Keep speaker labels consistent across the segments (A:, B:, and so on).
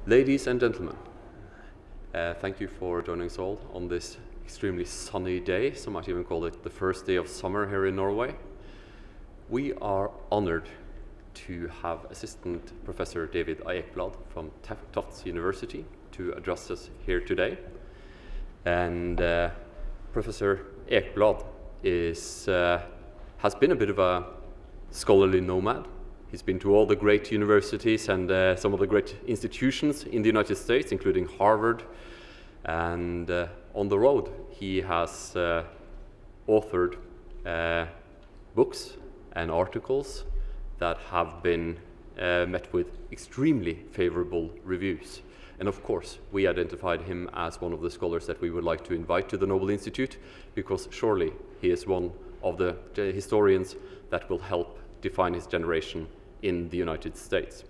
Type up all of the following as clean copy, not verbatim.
A: Ladies and gentlemen, thank you for joining us all on this extremely sunny day. Some might even call it the first day of summer here in Norway. We are honored to have Assistant Professor David Ekbladh from Tufts University to address us here today. And Professor Ekbladh has been a bit of a scholarly nomad. He's been to all the great universities and some of the great institutions in the United States, including Harvard. And on the road, he has authored books and articles that have been met with extremely favorable reviews. And of course, we identified him as one of the scholars that we would like to invite to the Nobel Institute, because surely he is one of the historians that will help define his generation in the United States.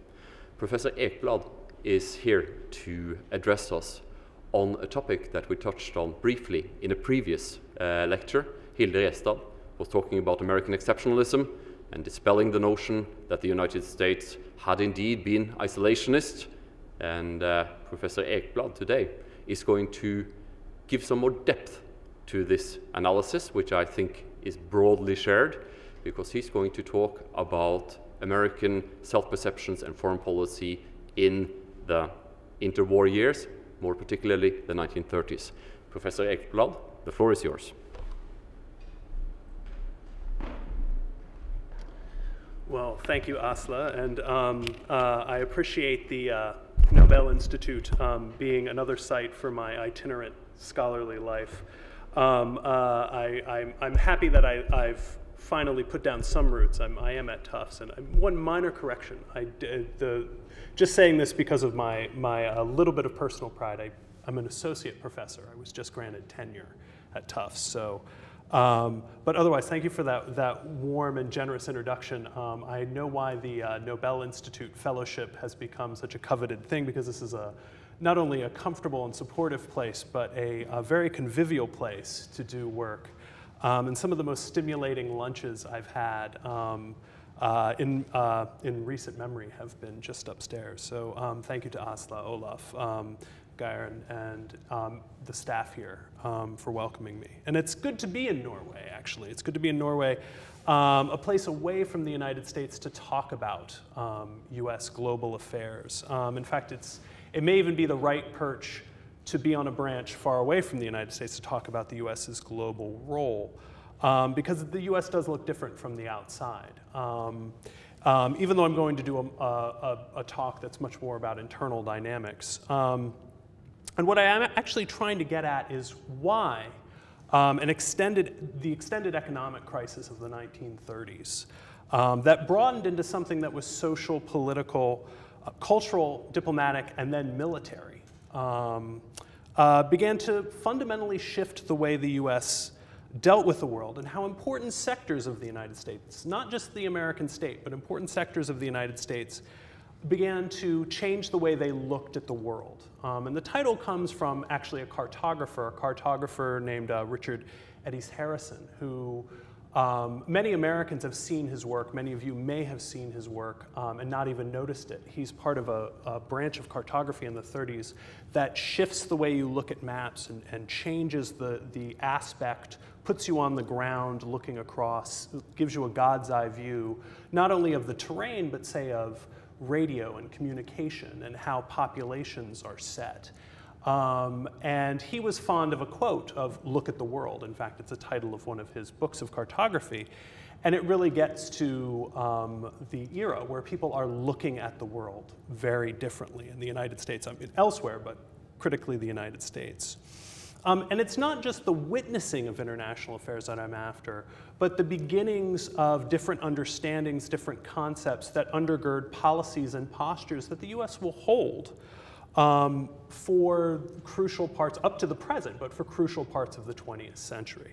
A: Professor Ekbladh is here to address us on a topic that we touched on briefly in a previous lecture. Hilde Restad was talking about American exceptionalism and dispelling the notion that the United States had indeed been isolationist. And Professor Ekbladh today is going to give some more depth to this analysis, which I think is broadly shared, because he's going to talk about American self-perceptions and foreign policy in the interwar years, more particularly the 1930s. Professor Ekbladh, the floor is yours.
B: Well, thank you, Asla, and I appreciate the Nobel Institute being another site for my itinerant scholarly life. I'm happy that I've finally put down some roots. I am at Tufts, and one minor correction. Just saying this because of my little bit of personal pride. I'm an associate professor. I was just granted tenure at Tufts. So, but otherwise, thank you for that warm and generous introduction. I know why the Nobel Institute Fellowship has become such a coveted thing, because this is not only a comfortable and supportive place, but a very convivial place to do work. And some of the most stimulating lunches I've had in recent memory have been just upstairs. So thank you to Asla, Olaf, Geir, and the staff here for welcoming me. And it's good to be in Norway, actually. It's good to be in Norway, a place away from the United States to talk about US global affairs. In fact, it may even be the right perch to be on a branch far away from the United States to talk about the US's global role, because the US does look different from the outside. Even though I'm going to do a talk that's much more about internal dynamics. And what I am actually trying to get at is why the extended economic crisis of the 1930s that broadened into something that was social, political, cultural, diplomatic, and then military, began to fundamentally shift the way the US dealt with the world, and how important sectors of the United States, not just the American state, but important sectors of the United States, began to change the way they looked at the world. And the title comes from actually a cartographer named Richard Eddys Harrison, who many Americans have seen his work. Many of you may have seen his work and not even noticed it. He's part of a branch of cartography in the 30s that shifts the way you look at maps and changes the aspect, puts you on the ground looking across, gives you a God's eye view, not only of the terrain, but say of radio and communication and how populations are set. And he was fond of a quote of "look at the world." In fact, it's a title of one of his books of cartography. And it really gets to the era where people are looking at the world very differently in the United States. I mean, elsewhere, but critically the United States. And it's not just the witnessing of international affairs that I'm after, but the beginnings of different understandings, different concepts that undergird policies and postures that the US will hold for crucial parts, up to the present, but for crucial parts of the 20th century.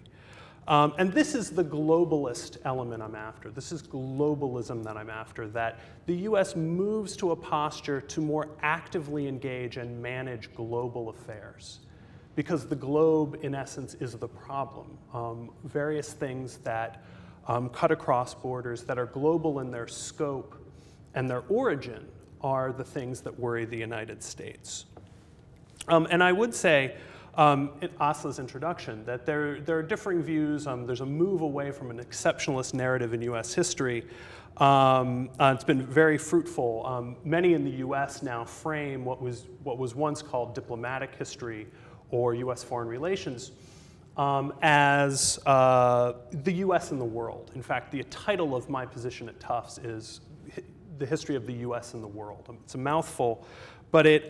B: And this is the globalist element I'm after. This is globalism that I'm after, that the US moves to a posture to more actively engage and manage global affairs. Because the globe, in essence, is the problem. Various things that cut across borders, that are global in their scope and their origin, are the things that worry the United States. And I would say, in Asla's introduction, that there are differing views. There's a move away from an exceptionalist narrative in US history. It's been very fruitful. Many in the US now frame what was once called diplomatic history or US foreign relations as the US and the world. In fact, the title of my position at Tufts is The History of the US and the World. It's a mouthful, but it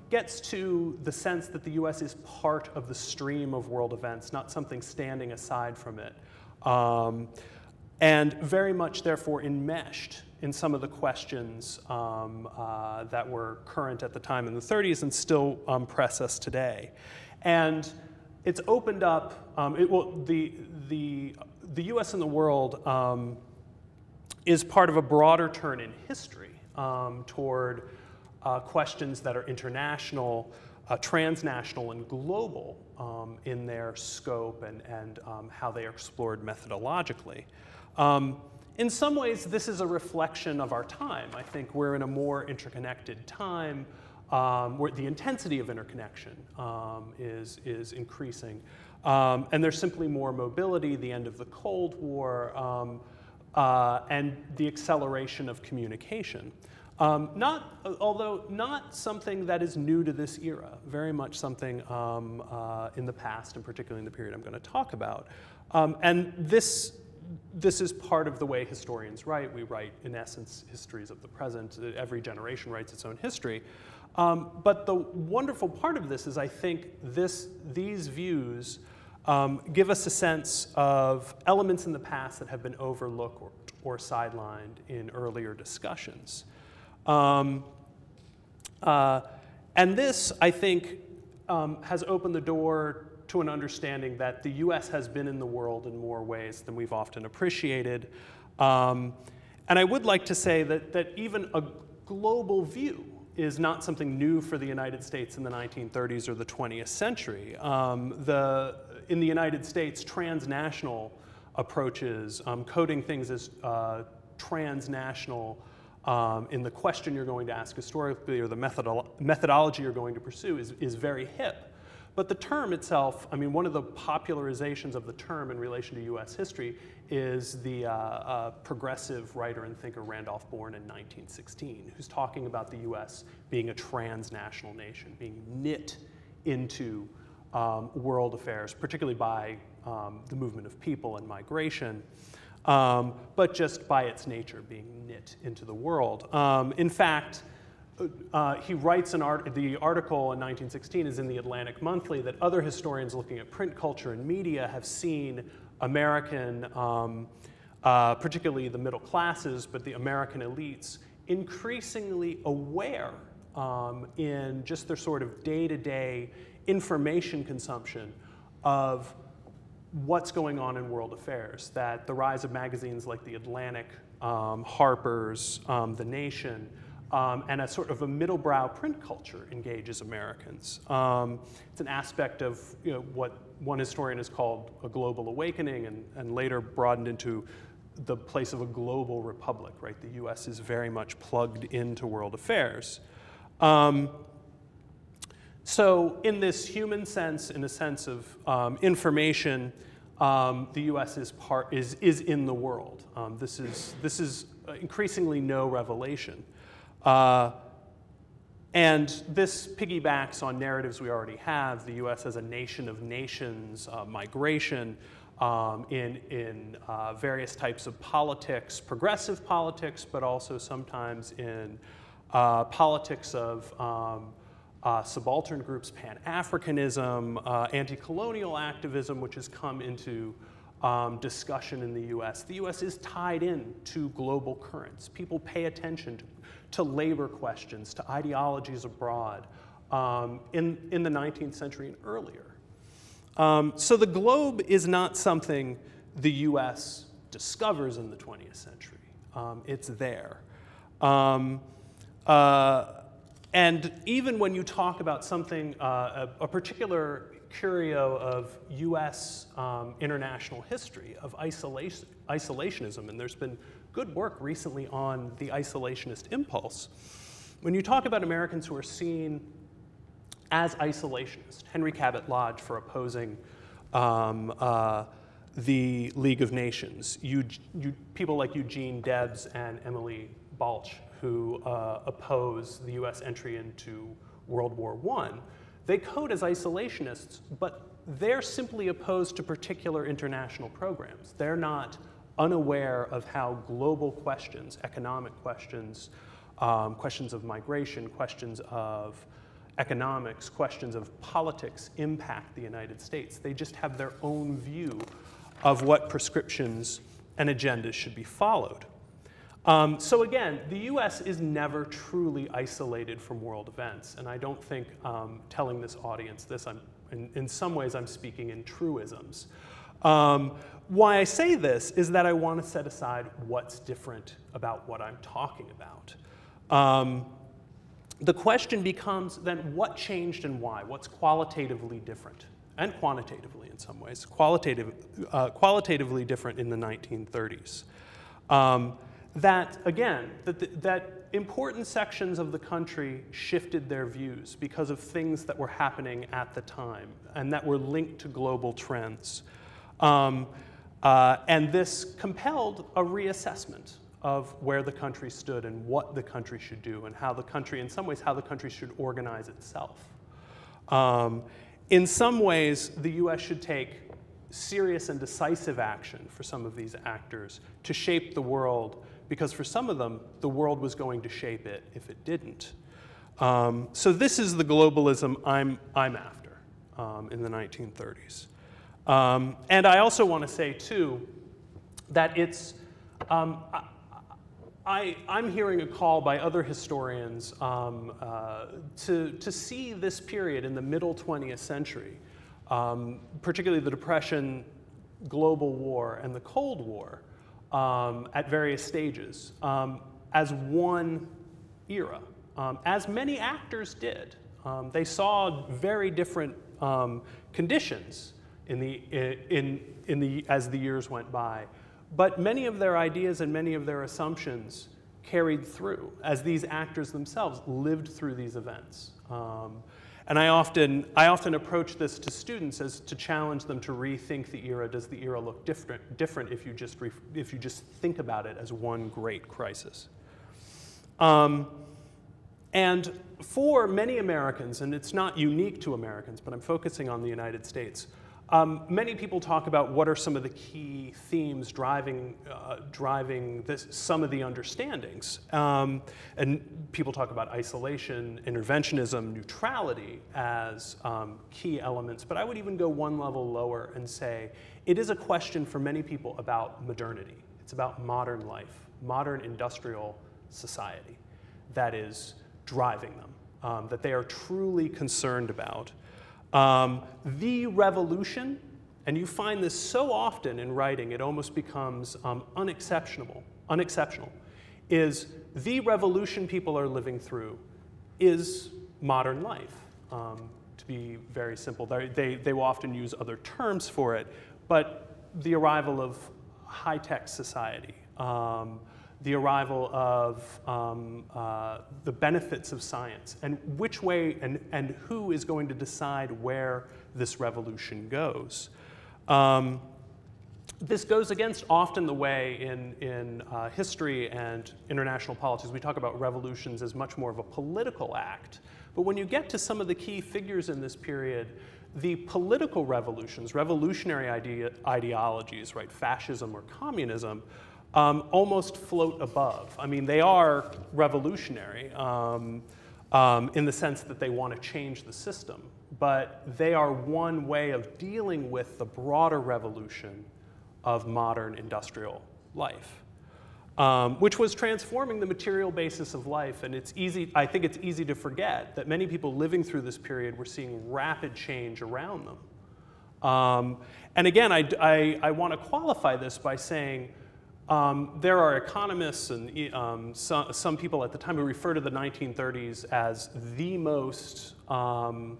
B: gets to the sense that the US is part of the stream of world events, not something standing aside from it. And very much, therefore, enmeshed in some of the questions that were current at the time in the 30s and still press us today. And it's opened up, the US and the world is part of a broader turn in history toward questions that are international, transnational, and global in their scope and how they are explored methodologically. In some ways, this is a reflection of our time. I think we're in a more interconnected time where the intensity of interconnection is increasing. And there's simply more mobility, the end of the Cold War, and the acceleration of communication. Although not something that is new to this era, very much something in the past, and particularly in the period I'm going to talk about. And this is part of the way historians write. We write, in essence, histories of the present. Every generation writes its own history. But the wonderful part of this is I think these views give us a sense of elements in the past that have been overlooked or sidelined in earlier discussions. And this, I think, has opened the door to an understanding that the US has been in the world in more ways than we've often appreciated. And I would like to say that even a global view is not something new for the United States in the 1930s or the 20th century. In the United States, transnational approaches, coding things as transnational in the question you're going to ask historically or the methodology you're going to pursue is very hip. But the term itself, I mean, one of the popularizations of the term in relation to US history is the progressive writer and thinker Randolph Bourne in 1916, who's talking about the US being a transnational nation, being knit into world affairs, particularly by the movement of people and migration, but just by its nature being knit into the world. In fact, he writes the article in 1916 is in the Atlantic Monthly that other historians looking at print culture and media have seen American, particularly the middle classes, but the American elites, increasingly aware in just their sort of day-to-day information consumption of what's going on in world affairs, that the rise of magazines like The Atlantic, Harper's, The Nation, and a sort of a middle-brow print culture engages Americans. It's an aspect of what one historian has called a global awakening and later broadened into the place of a global republic, right? The US is very much plugged into world affairs. So in this human sense, in a sense of information, the US is in the world. This is increasingly no revelation. And this piggybacks on narratives we already have, the US as a nation of nations, migration, in various types of politics, progressive politics, but also sometimes in politics of subaltern groups, Pan-Africanism, anti-colonial activism, which has come into discussion in the US. The US is tied in to global currents. People pay attention to labor questions, to ideologies abroad in the 19th century and earlier. So the globe is not something the US discovers in the 20th century. It's there. And even when you talk about something, a particular curio of US international history, of isolationism, and there's been good work recently on the isolationist impulse, When you talk about Americans who are seen as isolationist, Henry Cabot Lodge for opposing the League of Nations, people like Eugene Debs and Emily Balch, who oppose the US entry into World War I, they code as isolationists, but they're simply opposed to particular international programs. They're not unaware of how global questions, economic questions, questions of migration, questions of economics, questions of politics impact the United States. They just have their own view of what prescriptions and agendas should be followed. So again, the US is never truly isolated from world events, and I don't think telling this audience this, in some ways I'm speaking in truisms. Why I say this is that I want to set aside what's different about what I'm talking about. The question becomes then what changed and why? What's qualitatively different? And quantitatively in some ways, qualitatively different in the 1930s. That, again, that important sections of the country shifted their views because of things that were happening at the time and that were linked to global trends. And this compelled a reassessment of where the country stood and what the country should do and how the country, in some ways, how the country should organize itself. In some ways, the US should take serious and decisive action for some of these actors to shape the world, because for some of them, the world was going to shape it if it didn't. So this is the globalism I'm after in the 1930s. And I also want to say, too, that it's, I'm hearing a call by other historians to see this period in the middle 20th century, particularly the Depression, global war, and the Cold War at various stages, as one era, as many actors did. They saw very different conditions as the years went by. But many of their ideas and many of their assumptions carried through as these actors themselves lived through these events. And I often approach this to students as to challenge them to rethink the era. Does the era look different if you just think about it as one great crisis? And for many Americans, and it's not unique to Americans, but I'm focusing on the United States, many people talk about what are some of the key themes driving some of the understandings. And people talk about isolation, interventionism, neutrality as key elements. But I would even go one level lower and say it is a question for many people about modernity. It's about modern life, modern industrial society that is driving them, that they are truly concerned about. The revolution, and you find this so often in writing, it almost becomes unexceptional, is the revolution people are living through is modern life, to be very simple. They will often use other terms for it, but the arrival of high-tech society, the arrival of the benefits of science, and which way and who is going to decide where this revolution goes. This goes against often the way in history and international politics. We talk about revolutions as much more of a political act. But when you get to some of the key figures in this period, the political revolutions, revolutionary ideologies, right, fascism or communism, almost float above. I mean, they are revolutionary in the sense that they want to change the system, but they are one way of dealing with the broader revolution of modern industrial life, which was transforming the material basis of life. And it's easy, I think it's easy to forget that many people living through this period were seeing rapid change around them. And again, I want to qualify this by saying, there are economists and some people at the time who refer to the 1930s as the most, the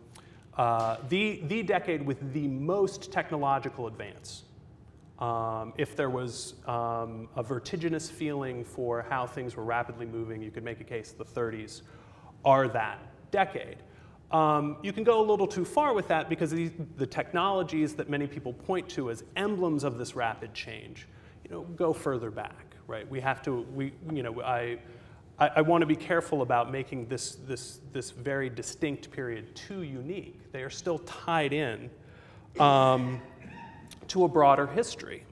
B: decade with the most technological advance. If there was a vertiginous feeling for how things were rapidly moving, you could make a case the 30s are that decade. You can go a little too far with that because the technologies that many people point to as emblems of this rapid change, go further back, right? We have to, I want to be careful about making this very distinct period too unique. They are still tied in to a broader history.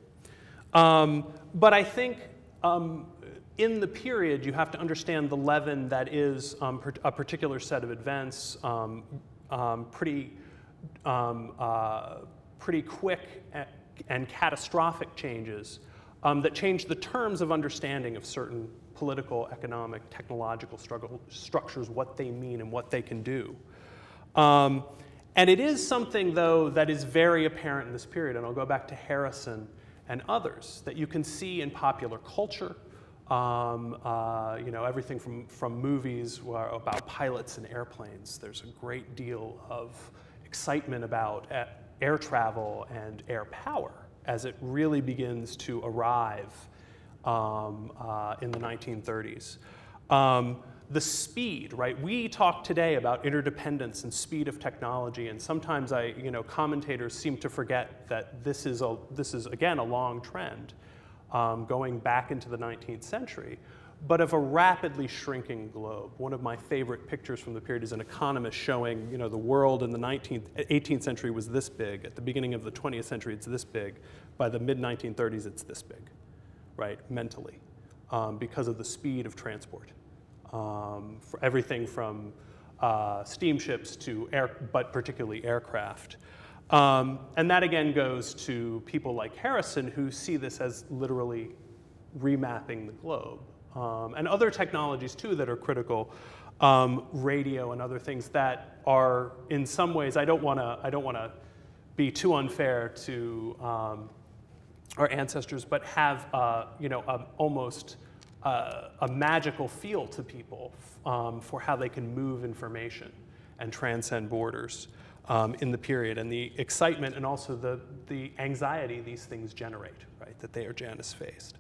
B: But I think in the period, you have to understand the leaven that is a particular set of events, pretty quick and catastrophic changes that change the terms of understanding of certain political, economic, technological structures, what they mean and what they can do. And it is something, though, that is very apparent in this period, and I'll go back to Harrison and others, that you can see in popular culture, everything from movies about pilots and airplanes. There's a great deal of excitement about air travel and air power as it really begins to arrive in the 1930s. The speed, right? We talk today about interdependence and speed of technology, and sometimes commentators seem to forget that this is again a long trend going back into the 19th century, but of a rapidly shrinking globe. One of my favorite pictures from the period is an economist showing, the world in the 18th century was this big. At the beginning of the 20th century, it's this big. By the mid-1930s, it's this big, right? Mentally, because of the speed of transport. For everything from steamships to but particularly aircraft. And that again goes to people like Harrison who see this as literally remapping the globe. And other technologies too that are critical, radio and other things that are in some ways, I don't want to be too unfair to our ancestors, but have almost a magical feel to people for how they can move information and transcend borders in the period, and the excitement and also the anxiety these things generate, right, that they or Janus faced.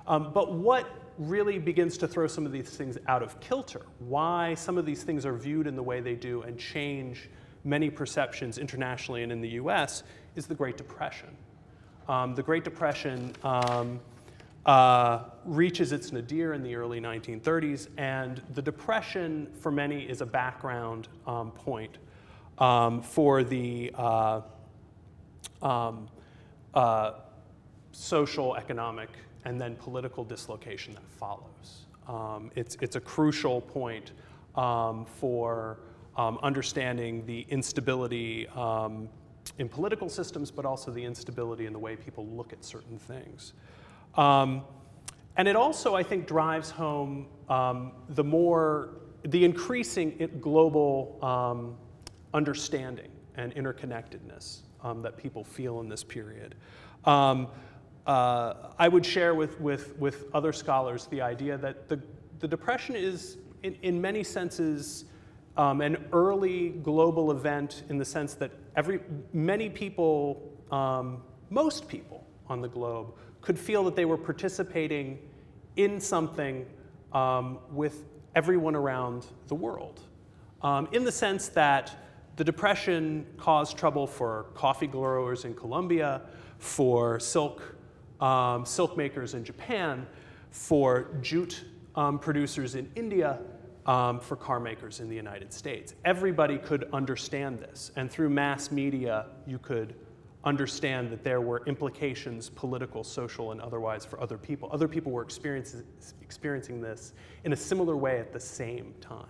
B: But what really begins to throw some of these things out of kilter, why some of these things are viewed in the way they do and change many perceptions internationally and in the US, is the Great Depression. The Great Depression reaches its nadir in the early 1930s, and the Depression, for many, is a background point for the social, economic, and then political dislocation that follows. It's a crucial point for understanding the instability in political systems, but also the instability in the way people look at certain things. And it also, I think, drives home the increasing global understanding and interconnectedness that people feel in this period. I would share with other scholars the idea that the Depression is, in many senses, an early global event in the sense that many people, most people on the globe, could feel that they were participating in something with everyone around the world. In the sense that the Depression caused trouble for coffee growers in Colombia, for silk makers in Japan, for jute producers in India, for car makers in the United States. Everybody could understand this, and through mass media, you could understand that there were implications, political, social, and otherwise, for other people. Other people were experiencing this in a similar way at the same time.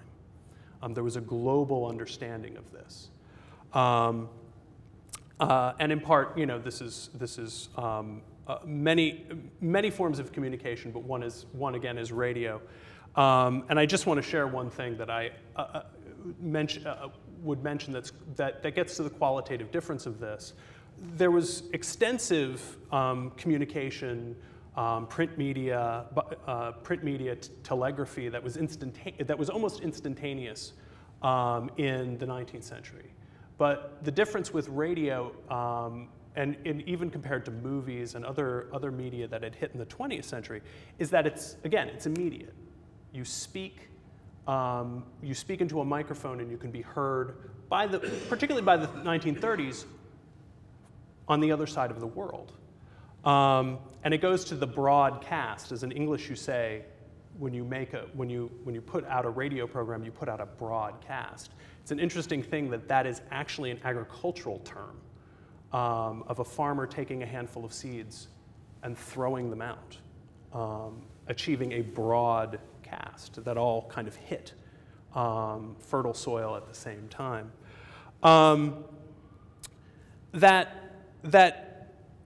B: There was a global understanding of this. And in part, this is many forms of communication, but one again is radio. And I just want to share one thing that I would mention that gets to the qualitative difference of this. There was extensive communication, print media, telegraphy that was almost instantaneous in the 19th century. But the difference with radio, and even compared to movies and other media that had hit in the 20th century, is that it's immediate. You speak, You speak into a microphone and you can be heard, particularly by the 1930s, on the other side of the world. And it goes to the broadcast. As in English you say, when you put out a radio program, you put out a broadcast. It's an interesting thing that is actually an agricultural term of a farmer taking a handful of seeds and throwing them out, achieving a broadcast that all kind of hit fertile soil at the same time. That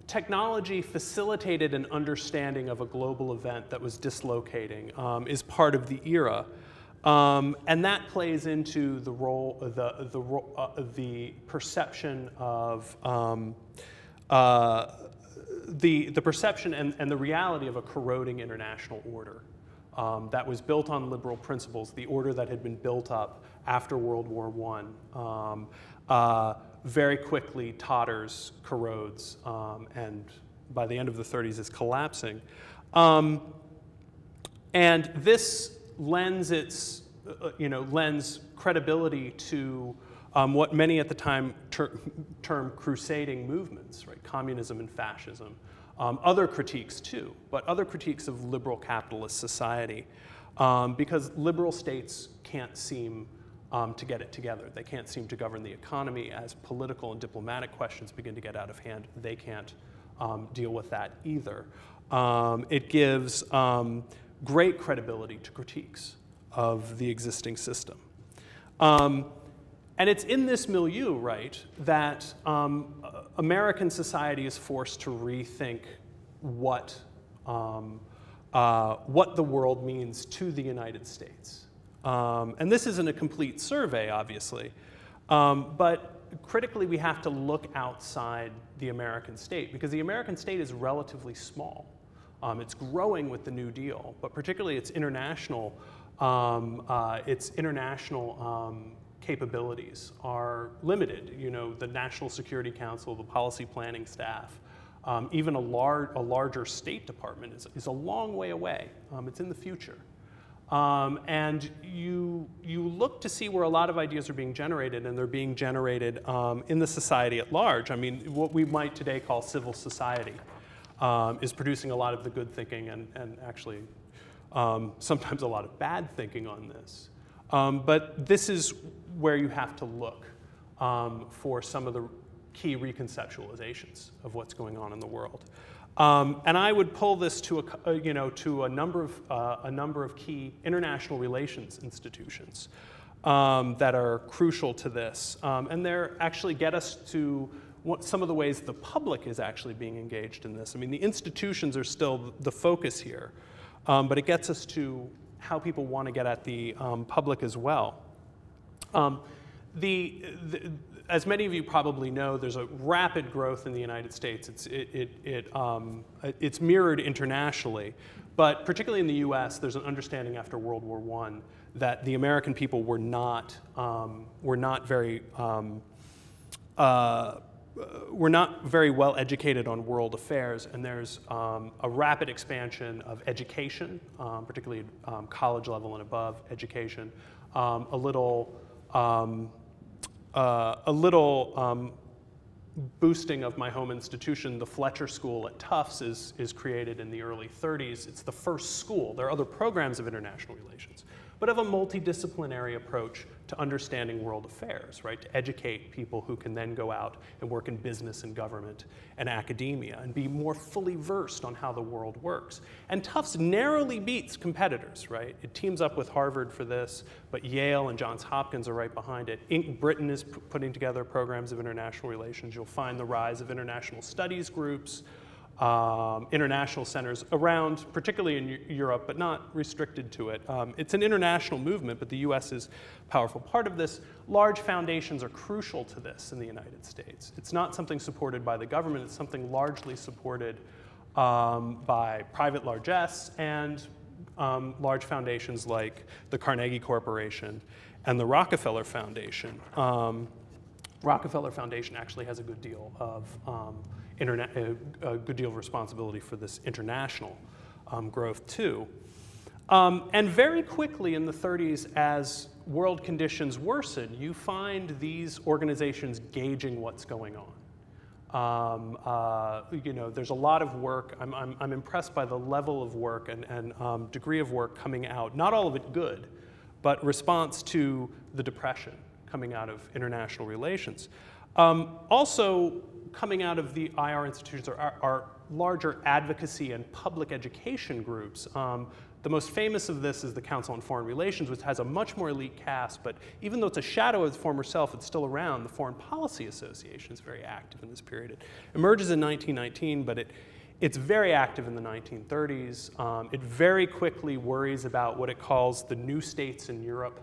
B: technology facilitated an understanding of a global event that was dislocating is part of the era. And that plays into the role, the perception of the perception and the reality of a corroding international order that was built on liberal principles, the order that had been built up after World War I. Very quickly totters, corrodes, and by the end of the 30s is collapsing. And this lends lends credibility to what many at the time term crusading movements, right? Communism and fascism. Other critiques too, but other critiques of liberal capitalist society, because liberal states can't seem to get it together. They can't seem to govern the economy. As political and diplomatic questions begin to get out of hand, they can't deal with that either. It gives great credibility to critiques of the existing system. And it's in this milieu, right, that American society is forced to rethink what the world means to the United States. And this isn't a complete survey, obviously, but critically we have to look outside the American state, because the American state is relatively small. It's growing with the New Deal, but particularly its international capabilities are limited. You know, the National Security Council, the policy planning staff, even a larger State Department is a long way away. It's in the future. And you look to see where a lot of ideas are being generated, and they're being generated in the society at large. I mean, what we might today call civil society is producing a lot of the good thinking and actually sometimes a lot of bad thinking on this. But this is where you have to look for some of the key reconceptualizations of what's going on in the world. And I would pull this to a number of key international relations institutions that are crucial to this, and they actually get us to some of the ways the public is actually being engaged in this. I mean, the institutions are still the focus here, but it gets us to how people want to get at the public as well. As many of you probably know, there's a rapid growth in the United States. It's mirrored internationally, but particularly in the U.S., there's an understanding after World War I that the American people were not very well educated on world affairs, and there's a rapid expansion of education, particularly college level and above education, a little boosting of my home institution. The Fletcher School at Tufts is created in the early 30s. It's the first school. There are other programs of international relations, but of a multidisciplinary approach to understanding world affairs, right? To educate people who can then go out and work in business and government and academia and be more fully versed on how the world works. And Tufts narrowly beats competitors, right? It teams up with Harvard for this, but Yale and Johns Hopkins are right behind it. Britain is putting together programs of international relations. You'll find the rise of international studies groups, international centers around, particularly in Europe, but not restricted to it. It's an international movement, but the US is a powerful part of this. Large foundations are crucial to this in the United States. It's not something supported by the government, it's something largely supported by private largesse and large foundations like the Carnegie Corporation and the Rockefeller Foundation. Rockefeller Foundation actually has a good deal of responsibility for this international growth too. And very quickly in the 30s, as world conditions worsen, you find these organizations gauging what's going on. You know, there's a lot of work. I'm impressed by the level of work and degree of work coming out. Not all of it good, but response to the Depression coming out of international relations. Also coming out of the IR institutions are larger advocacy and public education groups. The most famous of this is the Council on Foreign Relations, which has a much more elite cast, but even though it's a shadow of its former self, it's still around. The Foreign Policy Association is very active in this period. It emerges in 1919, but it's very active in the 1930s. It very quickly worries about what it calls the new states in Europe,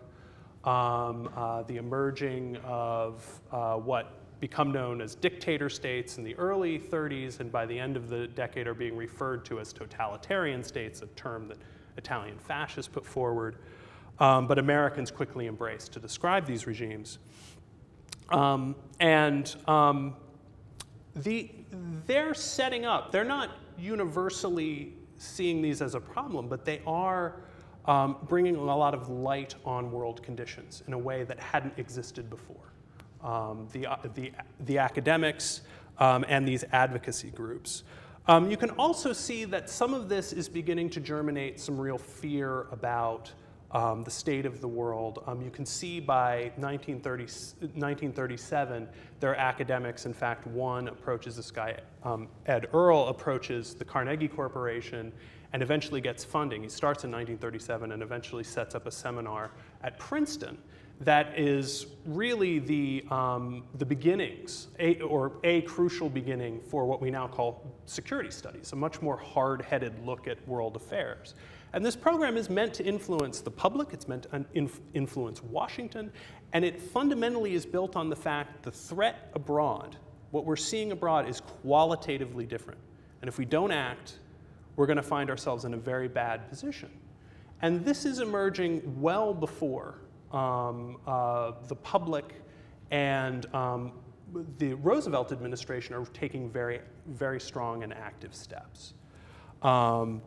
B: the emerging of what become known as dictator states in the early 30s, and by the end of the decade are being referred to as totalitarian states, a term that Italian fascists put forward, but Americans quickly embraced to describe these regimes. They're setting up, they're not universally seeing these as a problem, but they are bringing a lot of light on world conditions in a way that hadn't existed before. The academics and these advocacy groups. You can also see that some of this is beginning to germinate some real fear about the state of the world. You can see by 1937, there are academics. In fact, one approaches this guy, Ed Earl, approaches the Carnegie Corporation and eventually gets funding. He starts in 1937 and eventually sets up a seminar at Princeton that is really the beginnings, a crucial beginning for what we now call security studies, a much more hard-headed look at world affairs. And this program is meant to influence the public, it's meant to influence Washington, and it fundamentally is built on the fact the threat abroad, what we're seeing abroad, is qualitatively different. And if we don't act, we're going to find ourselves in a very bad position. And this is emerging well before the public and the Roosevelt administration are taking very, very strong and active steps. And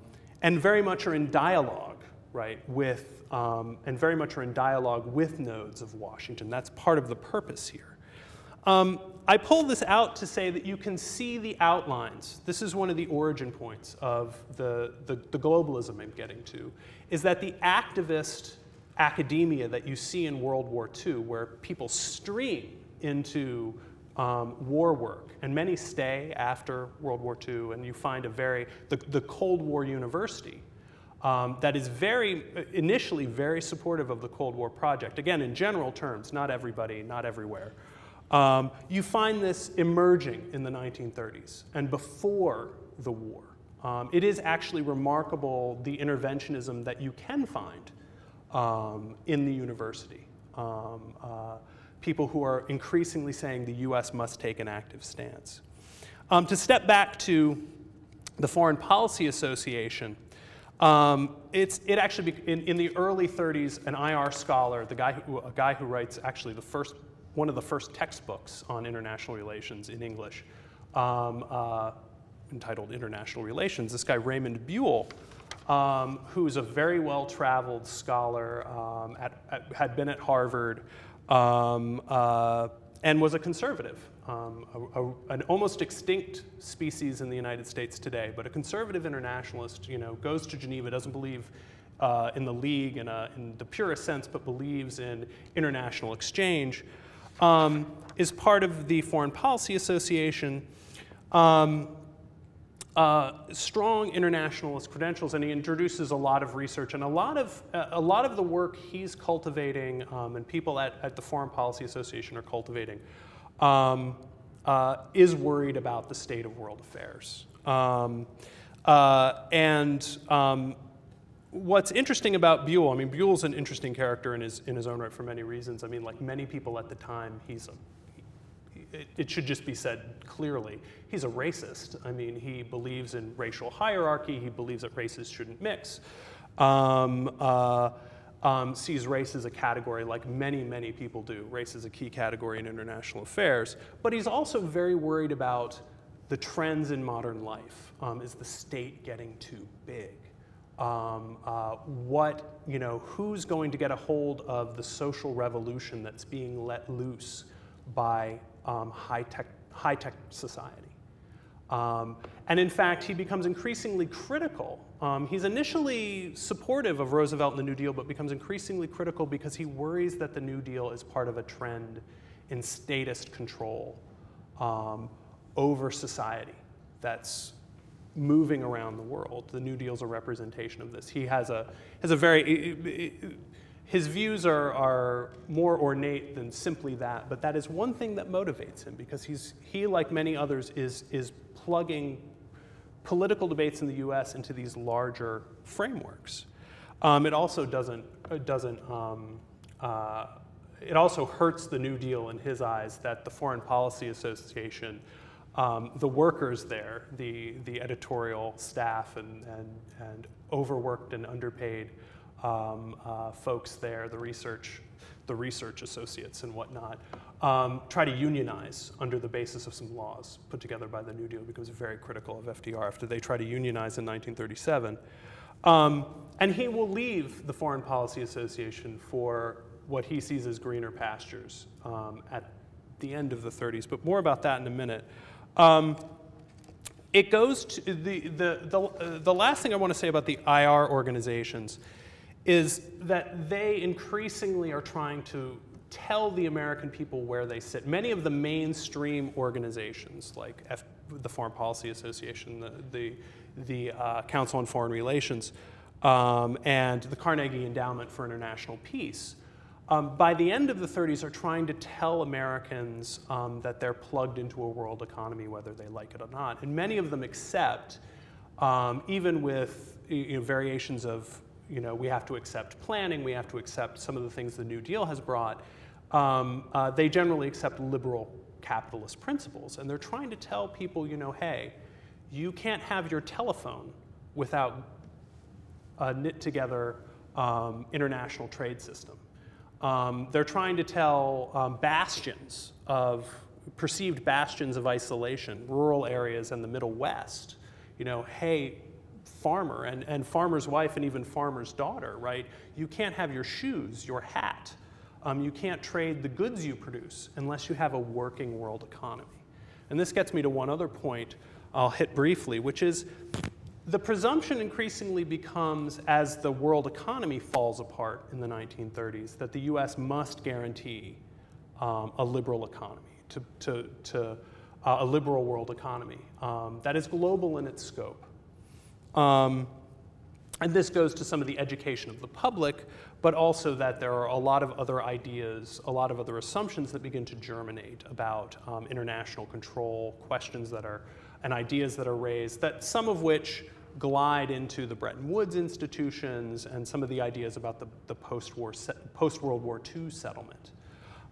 B: very much are in dialogue, right, with, and very much are in dialogue with nodes of Washington. That's part of the purpose here. I pull this out to say that you can see the outlines. This is one of the origin points of the globalism I'm getting to, is that the activist academia that you see in World War II, where people stream into war work, and many stay after World War II, and you find the Cold War university that is initially very supportive of the Cold War project. Again, in general terms, not everybody, not everywhere. You find this emerging in the 1930s and before the war. It is actually remarkable the interventionism that you can find in the university. People who are increasingly saying the US must take an active stance. To step back to the Foreign Policy Association, it actually, in the early 30s, an IR scholar, a guy who writes actually one of the first textbooks on international relations in English, entitled International Relations, this guy Raymond Buell, who's a very well-traveled scholar, had been at Harvard, and was a conservative, an almost extinct species in the United States today, but a conservative internationalist, goes to Geneva, doesn't believe in the League in the purest sense, but believes in international exchange, is part of the Foreign Policy Association, strong internationalist credentials, and he introduces a lot of research, and a lot of the work he's cultivating and people at the Foreign Policy Association are cultivating is worried about the state of world affairs. What's interesting about Buell, Buell's an interesting character in his own right for many reasons. Like many people at the time, it should just be said clearly, he's a racist. He believes in racial hierarchy. He believes that races shouldn't mix. Sees race as a category like many, many people do. Race is a key category in international affairs. But he's also very worried about the trends in modern life. Is the state getting too big? who's going to get a hold of the social revolution that's being let loose by high-tech society. And in fact, he becomes increasingly critical. He's initially supportive of Roosevelt and the New Deal, but becomes increasingly critical because he worries that the New Deal is part of a trend in statist control over society that's moving around the world. The New Deal's a representation of this. He has a very, his views are more ornate than simply that, but that is one thing that motivates him, because he, like many others, is plugging political debates in the US into these larger frameworks. It also it also hurts the New Deal in his eyes that the Foreign Policy Association, the workers there, the editorial staff and overworked and underpaid folks there, the research associates and whatnot, try to unionize under the basis of some laws put together by the New Deal, because it was very critical of FDR after they tried to unionize in 1937. And he will leave the Foreign Policy Association for what he sees as greener pastures at the end of the 30s, but more about that in a minute. It goes to the last thing I want to say about the IR organizations is that they increasingly are trying to tell the American people where they sit. Many of the mainstream organizations, like the Foreign Policy Association, the Council on Foreign Relations, and the Carnegie Endowment for International Peace, by the end of the 30s are trying to tell Americans that they're plugged into a world economy, whether they like it or not. And many of them accept, even with variations of, we have to accept planning, we have to accept some of the things the New Deal has brought, they generally accept liberal capitalist principles. And they're trying to tell people, hey, you can't have your telephone without a knit together international trade system. They're trying to tell perceived bastions of isolation, rural areas and the Middle West, hey, farmer and farmer's wife and even farmer's daughter, right? You can't have your shoes, your hat. You can't trade the goods you produce unless you have a working world economy. And this gets me to one other point I'll hit briefly, which is the presumption increasingly becomes, as the world economy falls apart in the 1930s, that the US must guarantee a liberal economy, a liberal world economy that is global in its scope. And this goes to some of the education of the public, but also that there are a lot of other ideas, a lot of other assumptions that begin to germinate about international control, questions that are, and ideas that are raised, that some of which glide into the Bretton Woods institutions and some of the ideas about the post-World War II settlement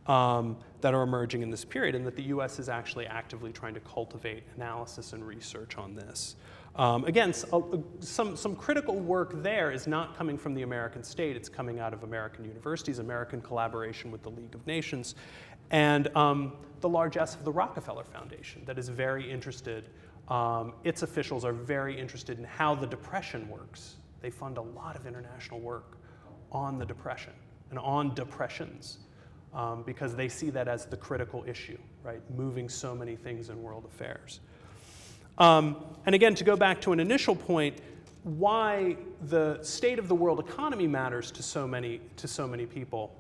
B: that are emerging in this period, and that the US is actually actively trying to cultivate analysis and research on this. Again, some critical work there is not coming from the American state, it's coming out of American universities, American collaboration with the League of Nations, and the largesse of the Rockefeller Foundation that is very interested, its officials are very interested in how the Depression works. They fund a lot of international work on the Depression and on depressions because they see that as the critical issue, right? Moving so many things in world affairs. And again, to go back to an initial point, why the state of the world economy matters to so many people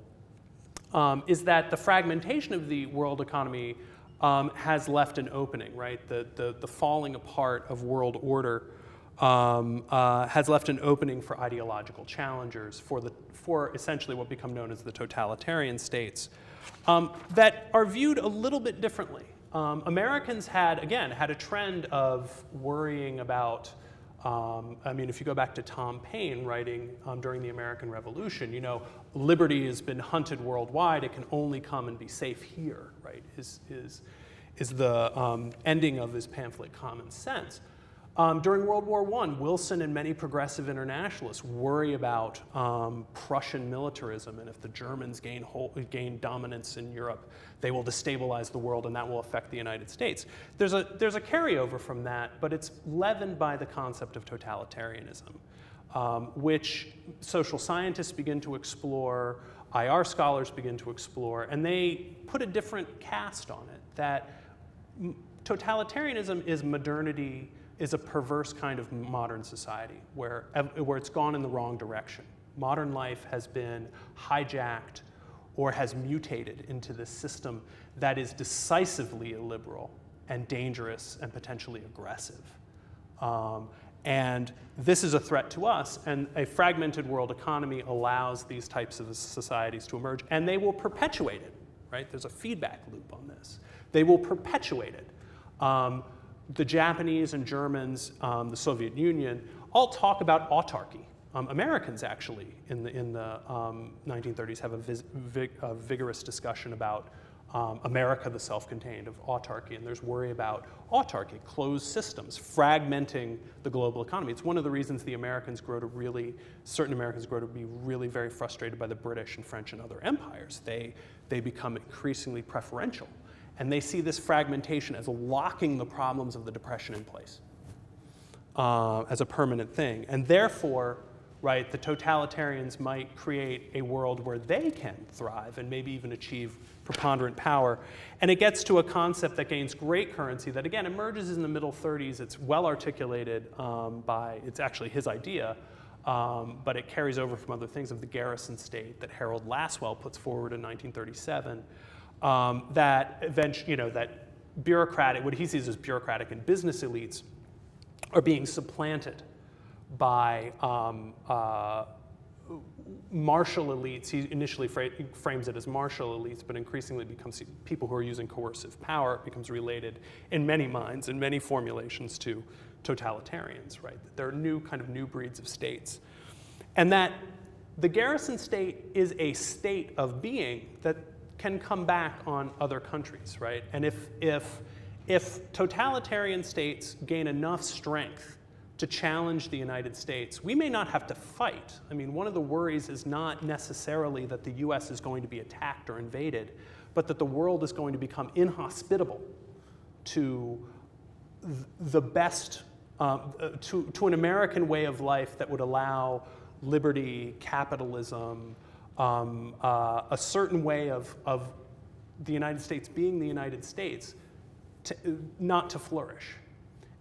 B: is that the fragmentation of the world economy has left an opening, right? The falling apart of world order has left an opening for ideological challengers, for essentially what become known as the totalitarian states, that are viewed a little bit differently. Americans had a trend of worrying about, I mean, if you go back to Tom Paine writing during the American Revolution, liberty has been hunted worldwide, it can only come and be safe here, right, is the ending of his pamphlet Common Sense. During World War I, Wilson and many progressive internationalists worry about Prussian militarism, and if the Germans gain dominance in Europe, they will destabilize the world and that will affect the United States. There's a carryover from that, but it's leavened by the concept of totalitarianism. which social scientists begin to explore, IR scholars begin to explore, and they put a different cast on it, that totalitarianism is modernity, is a perverse kind of modern society where it's gone in the wrong direction. Modern life has been hijacked or has mutated into this system that is decisively illiberal and dangerous and potentially aggressive. And this is a threat to us, and a fragmented world economy allows these types of societies to emerge, and they will perpetuate it, right? There's a feedback loop on this. They will perpetuate it. The Japanese and Germans, the Soviet Union, all talk about autarky. Americans, actually, in the 1930s have a vigorous discussion about America the self-contained, of autarky, and there's worry about autarky, closed systems, fragmenting the global economy. It's one of the reasons the Americans grow to certain Americans grow to be really very frustrated by the British and French and other empires. They become increasingly preferential. And they see this fragmentation as locking the problems of the Depression in place as a permanent thing. And therefore, right, the totalitarians might create a world where they can thrive and maybe even achieve preponderant power. And it gets to a concept that gains great currency that, again, emerges in the middle 30s. It's well articulated it's actually his idea, but it carries over from other things, of the garrison state that Harold Lasswell puts forward in 1937. That eventually, that bureaucratic, what he sees as bureaucratic and business elites are being supplanted by martial elites. He initially frames it as martial elites, but increasingly becomes people who are using coercive power. It becomes related in many minds, in many formulations, to totalitarians, right? There are new breeds of states. And that the garrison state is a state of being that can come back on other countries, right? And if totalitarian states gain enough strength to challenge the United States, we may not have to fight. I mean, one of the worries is not necessarily that the US is going to be attacked or invaded, but that the world is going to become inhospitable to the best, to an American way of life that would allow liberty, capitalism, a certain way of the United States being the United States, not to flourish.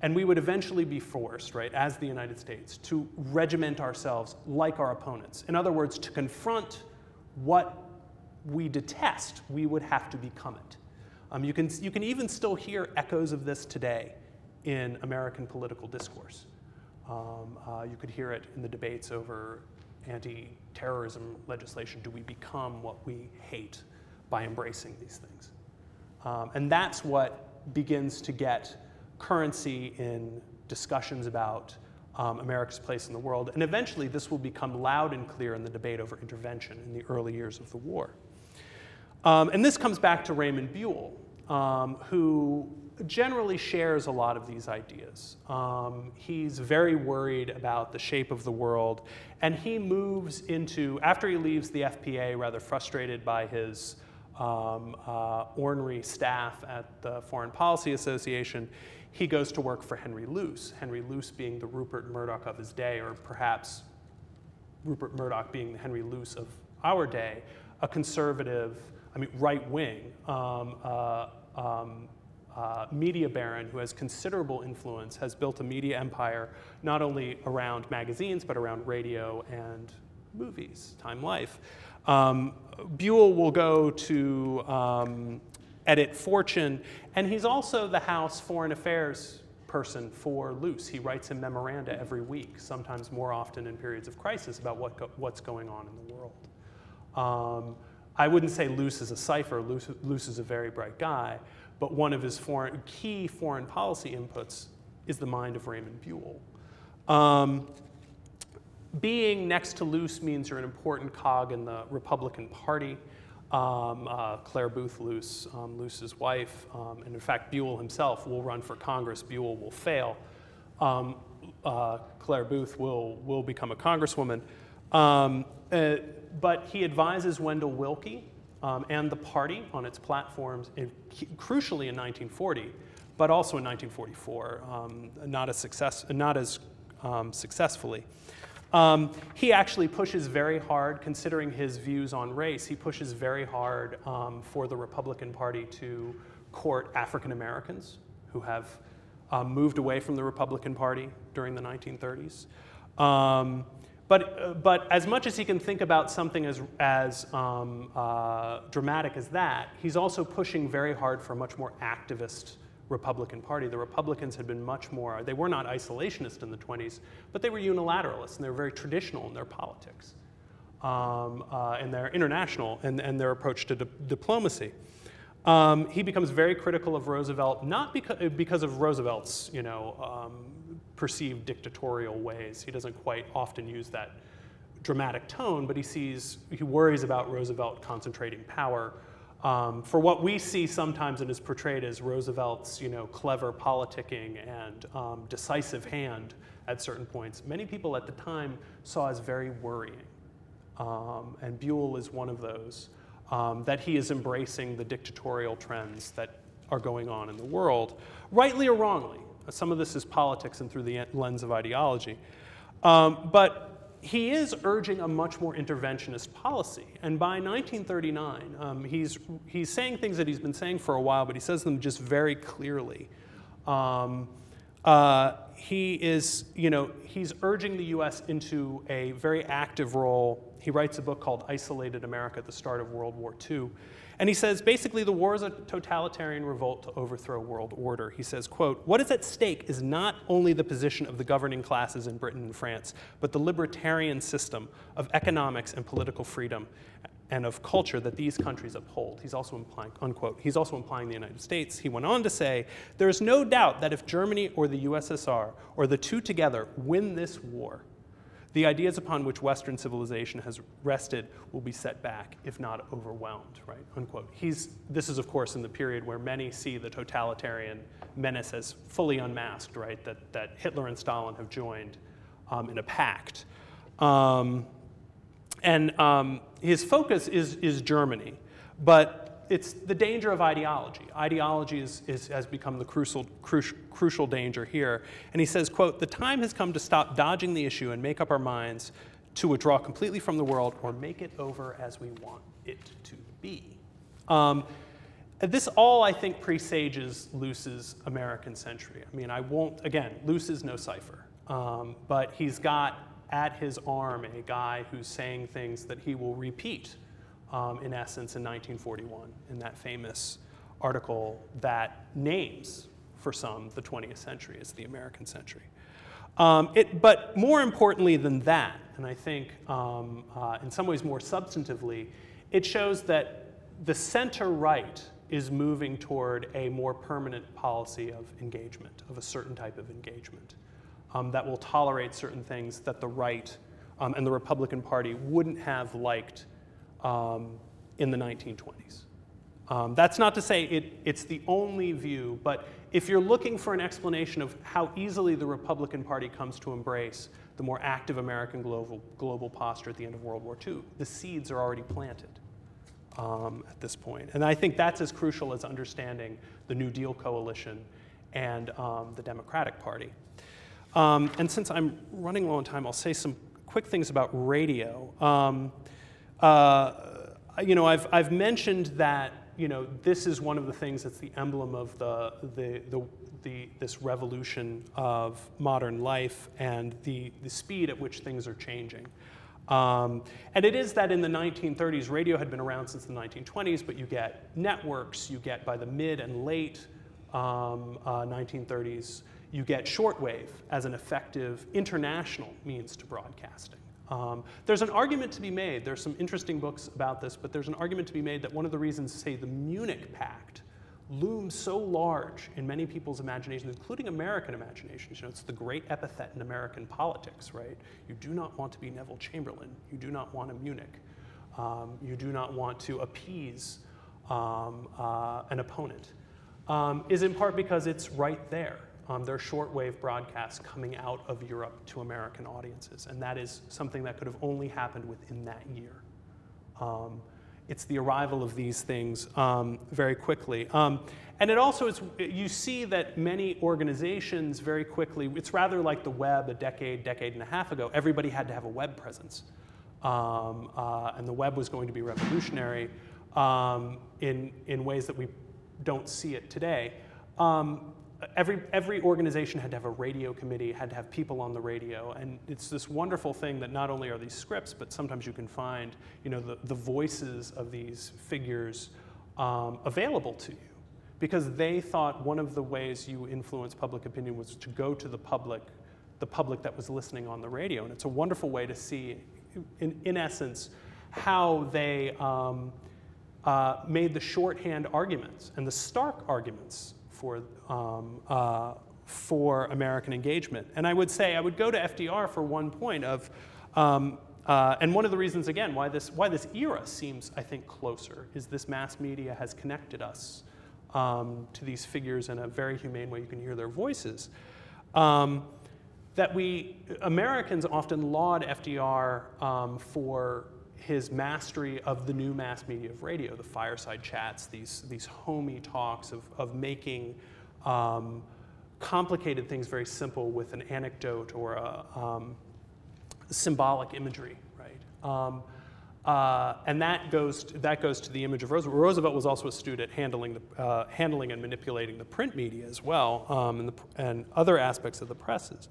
B: And we would eventually be forced, right, as the United States, to regiment ourselves like our opponents. In other words, to confront what we detest, we would have to become it. You can even still hear echoes of this today in American political discourse. You could hear it in the debates over anti-terrorism legislation. Do we become what we hate by embracing these things? And that's what begins to get currency in discussions about America's place in the world. And eventually, this will become loud and clear in the debate over intervention in the early years of the war. And this comes back to Raymond Buell, who generally shares a lot of these ideas. He's very worried about the shape of the world, and he moves into, after he leaves the FPA, rather frustrated by his ornery staff at the Foreign Policy Association, he goes to work for Henry Luce. Henry Luce being the Rupert Murdoch of his day, or perhaps Rupert Murdoch being the Henry Luce of our day, a conservative, right-wing media baron who has considerable influence, has built a media empire not only around magazines, but around radio and movies, Time Life. Buell will go to edit Fortune, and he's also the House Foreign Affairs person for Luce. He writes him memoranda every week, sometimes more often in periods of crisis, about what's going on in the world. I wouldn't say Luce is a cipher. Luce is a very bright guy, but one of his key foreign policy inputs is the mind of Raymond Buell. Being next to Luce means you're an important cog in the Republican Party. Claire Booth Luce, Luce's wife, and in fact Buell himself will run for Congress. Buell will fail. Claire Booth will become a congresswoman. But he advises Wendell Willkie and the party on its platforms, crucially in 1940, but also in 1944, not as successfully. He actually pushes very hard, considering his views on race, he pushes very hard for the Republican Party to court African Americans who have moved away from the Republican Party during the 1930s. But as much as he can think about something as dramatic as that, he's also pushing very hard for a much more activist Republican Party. The Republicans had been much more, they were not isolationist in the 20s, but they were unilateralists, and they were very traditional in their politics, and their international, and their approach to diplomacy. He becomes very critical of Roosevelt, not because of Roosevelt's, perceived dictatorial ways. He doesn't quite often use that dramatic tone, but he worries about Roosevelt concentrating power. For what we see sometimes and is portrayed as Roosevelt's, clever politicking and decisive hand at certain points, many people at the time saw as very worrying. And Buell is one of those, that he is embracing the dictatorial trends that are going on in the world, rightly or wrongly. Some of this is politics and through the lens of ideology. But he is urging a much more interventionist policy. And by 1939, he's saying things that he's been saying for a while, but he says them just very clearly. He's urging the US into a very active role. He writes a book called Isolated America at the start of World War II. And he says, basically, the war is a totalitarian revolt to overthrow world order. He says, quote, "What is at stake is not only the position of the governing classes in Britain and France, but the libertarian system of economics and political freedom and of culture that these countries uphold." He's also implying, unquote, he's also implying the United States. He went on to say, "There is no doubt that if Germany or the USSR, or the two together, win this war, the ideas upon which Western civilization has rested will be set back, if not overwhelmed," right, unquote. This is, of course, in the period where many see the totalitarian menace as fully unmasked, right, that Hitler and Stalin have joined in a pact. His focus is Germany, but it's the danger of ideology. Ideology has become the crucial danger here. And he says, quote, "The time has come to stop dodging the issue and make up our minds to withdraw completely from the world or make it over as we want it to be." This all, I think, presages Luce's American century. I mean, again, Luce is no cipher, but he's got at his arm a guy who's saying things that he will repeat in essence, in 1941, in that famous article that names, for some, the 20th century as the American century. But more importantly than that, and I think in some ways more substantively, it shows that the center-right is moving toward a more permanent policy of engagement, of a certain type of engagement, that will tolerate certain things that the right and the Republican Party wouldn't have liked in the 1920s. That's not to say it's the only view, but if you're looking for an explanation of how easily the Republican Party comes to embrace the more active American global posture at the end of World War II, the seeds are already planted at this point. And I think that's as crucial as understanding the New Deal coalition and the Democratic Party. And since I'm running low on time, I'll say some quick things about radio. I've mentioned that this is one of the things that's the emblem of this revolution of modern life and the speed at which things are changing. And it is that in the 1930s, radio had been around since the 1920s, but you get networks, you get by the mid and late 1930s, you get shortwave as an effective international means to broadcasting. There's an argument to be made, there's some interesting books about this, but there's an argument to be made that one of the reasons, say, the Munich Pact looms so large in many people's imaginations, including American imaginations. It's the great epithet in American politics, right? You do not want to be Neville Chamberlain. You do not want a Munich. You do not want to appease an opponent, is in part because it's right there. There are shortwave broadcasts coming out of Europe to American audiences, and that is something that could have only happened within that year. it's the arrival of these things very quickly. And it also is, you see that many organizations very quickly, it's rather like the web a decade and a half ago. Everybody had to have a web presence. And the web was going to be revolutionary in ways that we don't see it today. Every organization had to have a radio committee, had to have people on the radio, and it's this wonderful thing that not only are these scripts, but sometimes you can find, you know, the voices of these figures available to you, because they thought one of the ways you influence public opinion was to go to the public that was listening on the radio, and it's a wonderful way to see, in essence, how they made the shorthand arguments and the stark arguments for American engagement. And I would say, I would go to FDR for one point of, and one of the reasons, again, why this era seems, I think, closer, is this mass media has connected us to these figures in a very humane way. You can hear their voices. That Americans often laud FDR for his mastery of the new mass media of radio, the fireside chats, these homey talks of making complicated things very simple with an anecdote or a symbolic imagery, right? And that goes to the image of Roosevelt. Roosevelt was also astute at handling and manipulating the print media as well, and other aspects of the presses.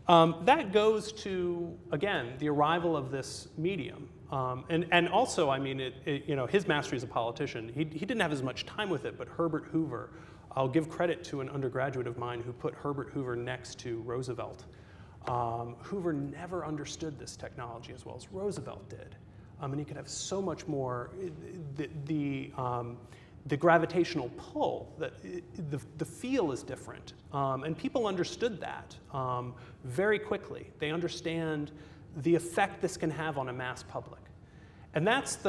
B: That goes to, again, the arrival of this medium. And also, I mean, you know, his mastery as a politician, he didn't have as much time with it, but Herbert Hoover, I'll give credit to an undergraduate of mine who put Herbert Hoover next to Roosevelt. Hoover never understood this technology as well as Roosevelt did. And he could have so much more, the gravitational pull, the feel is different. And people understood that very quickly. They understand the effect this can have on a mass public. And that's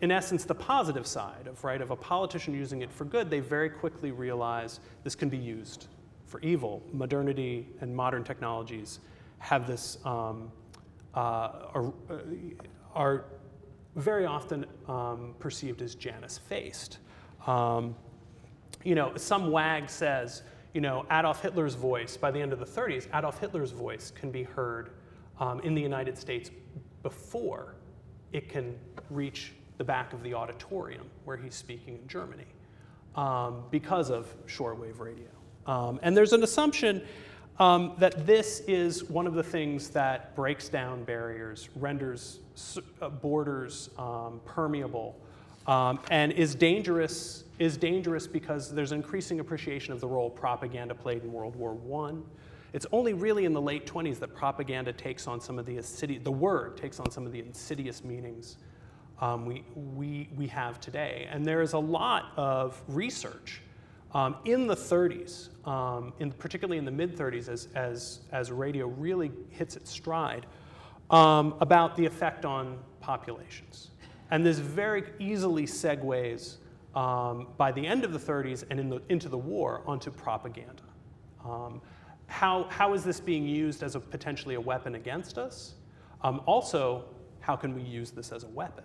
B: in essence, the positive side of a politician using it for good. They very quickly realize this can be used for evil. Modernity and modern technologies have this, are very often perceived as Janus-faced. You know, some wag says, you know, Adolf Hitler's voice, by the end of the 30s, Adolf Hitler's voice can be heard in the United States before it can reach the back of the auditorium where he's speaking in Germany because of shortwave radio. And there's an assumption that this is one of the things that breaks down barriers, renders borders permeable, and is dangerous because there's an increasing appreciation of the role propaganda played in World War I. It's only really in the late 20s that propaganda takes on some of the word takes on some of the insidious meanings we have today. And there is a lot of research in the 30s, particularly in the mid-30s as radio really hits its stride, about the effect on populations. And this very easily segues by the end of the 30s and into the war onto propaganda. How is this being used as potentially a weapon against us? Also, how can we use this as a weapon?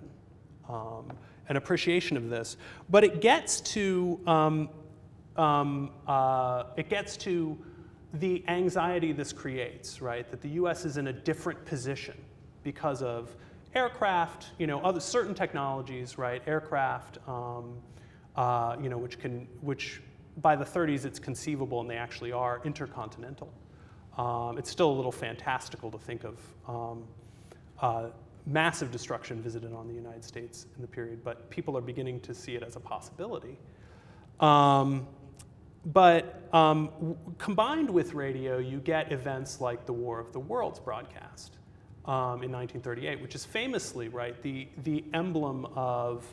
B: An appreciation of this. But it gets to the anxiety this creates, right? That the U.S. is in a different position because of aircraft, you know, other certain technologies, right? Aircraft, you know, which by the 30s it's conceivable, and they actually are intercontinental. It's still a little fantastical to think of massive destruction visited on the United States in the period, but people are beginning to see it as a possibility. But combined with radio, you get events like the War of the Worlds broadcast in 1938, which is famously, right, the emblem of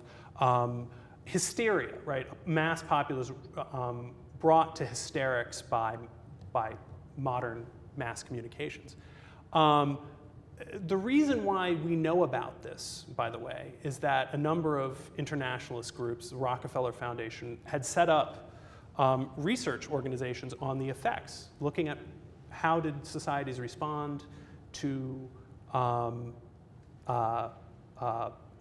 B: hysteria, right, mass populace brought to hysterics by modern mass communications. The reason why we know about this, by the way, is that a number of internationalist groups, the Rockefeller Foundation, had set up research organizations on the effects, looking at how did societies respond to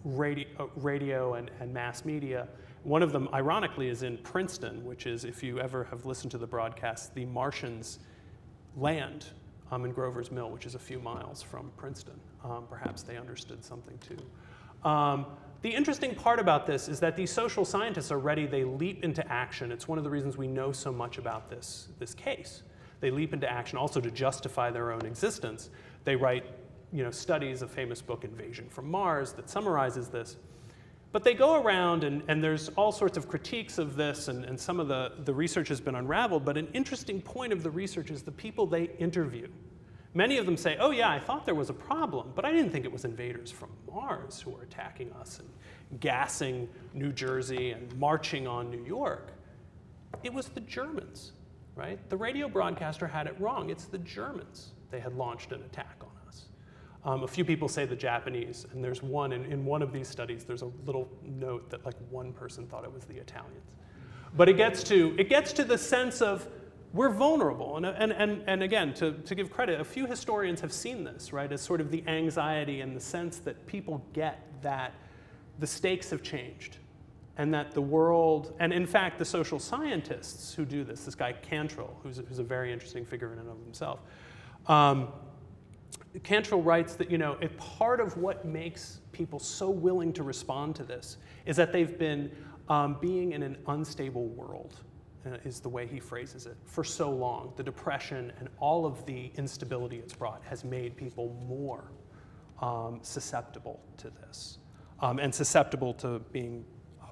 B: radio and mass media. One of them, ironically, is in Princeton, which is, if you ever have listened to the broadcast, the Martians land in Grover's Mill, which is a few miles from Princeton. Perhaps they understood something too. The interesting part about this is that these social scientists are ready, they leap into action. It's one of the reasons we know so much about this case. They leap into action also to justify their own existence. They write studies, a famous book, Invasion from Mars, that summarizes this. But they go around, and there's all sorts of critiques of this, and some of the research has been unraveled, but an interesting point of the research is the people they interview. Many of them say, oh yeah, I thought there was a problem, but I didn't think it was invaders from Mars who were attacking us and gassing New Jersey and marching on New York. It was the Germans, right? The radio broadcaster had it wrong. It's the Germans. They had launched an attack on us. A few people say the Japanese, and there's one, in one of these studies, there's a little note that like one person thought it was the Italians. But it gets to the sense of, we're vulnerable, and again, to give credit, a few historians have seen this, right, as sort of the anxiety and the sense that people get that the stakes have changed, and that the world, and in fact, the social scientists who do this guy Cantrell, who's a very interesting figure in and of himself, Cantrell writes that, if part of what makes people so willing to respond to this is that they've been being in an unstable world, is the way he phrases it, for so long. The depression and all of the instability it's brought has made people more susceptible to this, and susceptible to being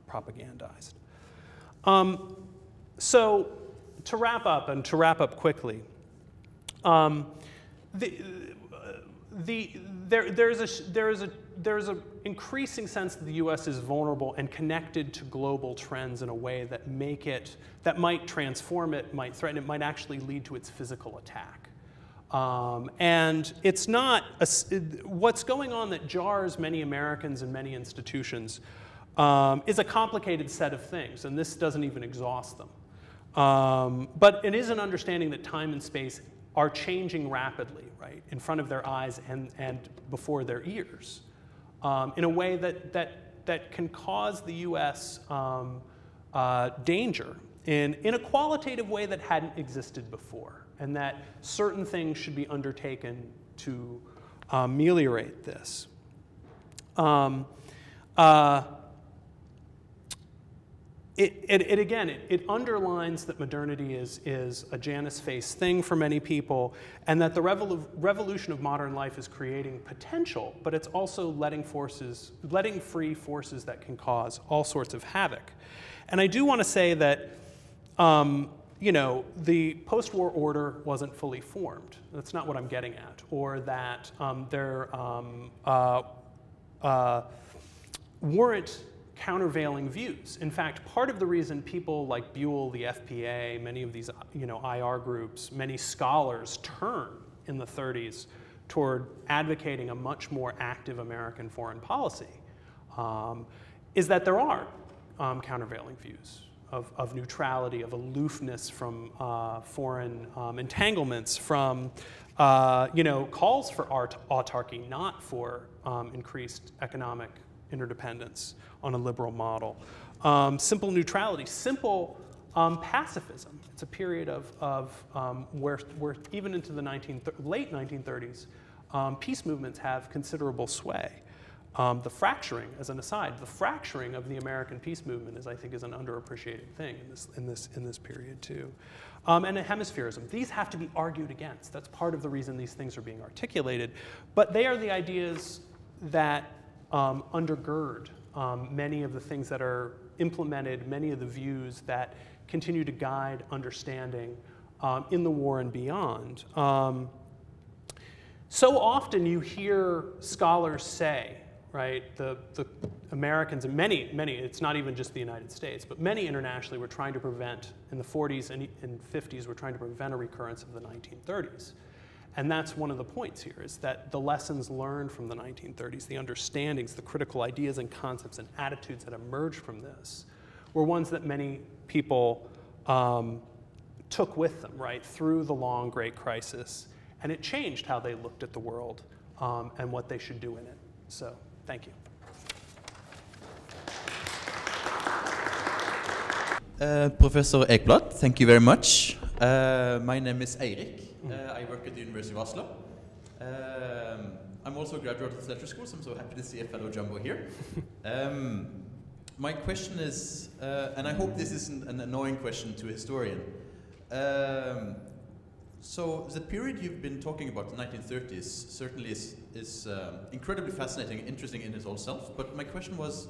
B: propagandized. So to wrap up, and to wrap up quickly, there's an increasing sense that the U.S. is vulnerable and connected to global trends in a way that that might transform it, might threaten it, might actually lead to its physical attack. And it's not, what's going on that jars many Americans and many institutions is a complicated set of things, and this doesn't even exhaust them. But it is an understanding that time and space are changing rapidly, right, in front of their eyes and before their ears, in a way that can cause the U.S. Danger in a qualitative way that hadn't existed before, and that certain things should be undertaken to ameliorate this. It underlines that modernity is a Janus face thing for many people, and that the revolution of modern life is creating potential, but it's also letting free forces that can cause all sorts of havoc. And I do want to say that the post-war order wasn't fully formed. That's not what I'm getting at, or that there weren't countervailing views. In fact, part of the reason people like Buell, the FPA, many of these IR groups, many scholars turn in the 30s toward advocating a much more active American foreign policy is that there are countervailing views of neutrality, of aloofness from foreign entanglements, from calls for autarky, not for increased economic interdependence on a liberal model. Simple neutrality, simple pacifism. It's a period of where even into the late 1930s, peace movements have considerable sway. The fracturing, as an aside, the fracturing of the American peace movement I think is an underappreciated thing in this period too. And hemispherism. These have to be argued against. That's part of the reason these things are being articulated. But they are the ideas that undergird many of the things that are implemented, many of the views that continue to guide understanding in the war and beyond. So often you hear scholars say, right, the Americans, and many, it's not even just the United States, but many internationally were trying to prevent, in the 40s and 50s, were trying to prevent a recurrence of the 1930s. And that's one of the points here, is that the lessons learned from the 1930s, the understandings, the critical ideas and concepts and attitudes that emerged from this were ones that many people took with them, right, through the long Great Crisis. And it changed how they looked at the world and what they should do in it. So, thank you.
C: Professor Ekbladh, thank you very much. My name is Eirik. I work at the University of Oslo. I'm also a graduate of theatre school, so I'm so happy to see a fellow jumbo here. My question is, and I hope this isn't an annoying question to a historian. So the period you've been talking about, the 1930s, certainly is incredibly fascinating, interesting in its own self. But my question was,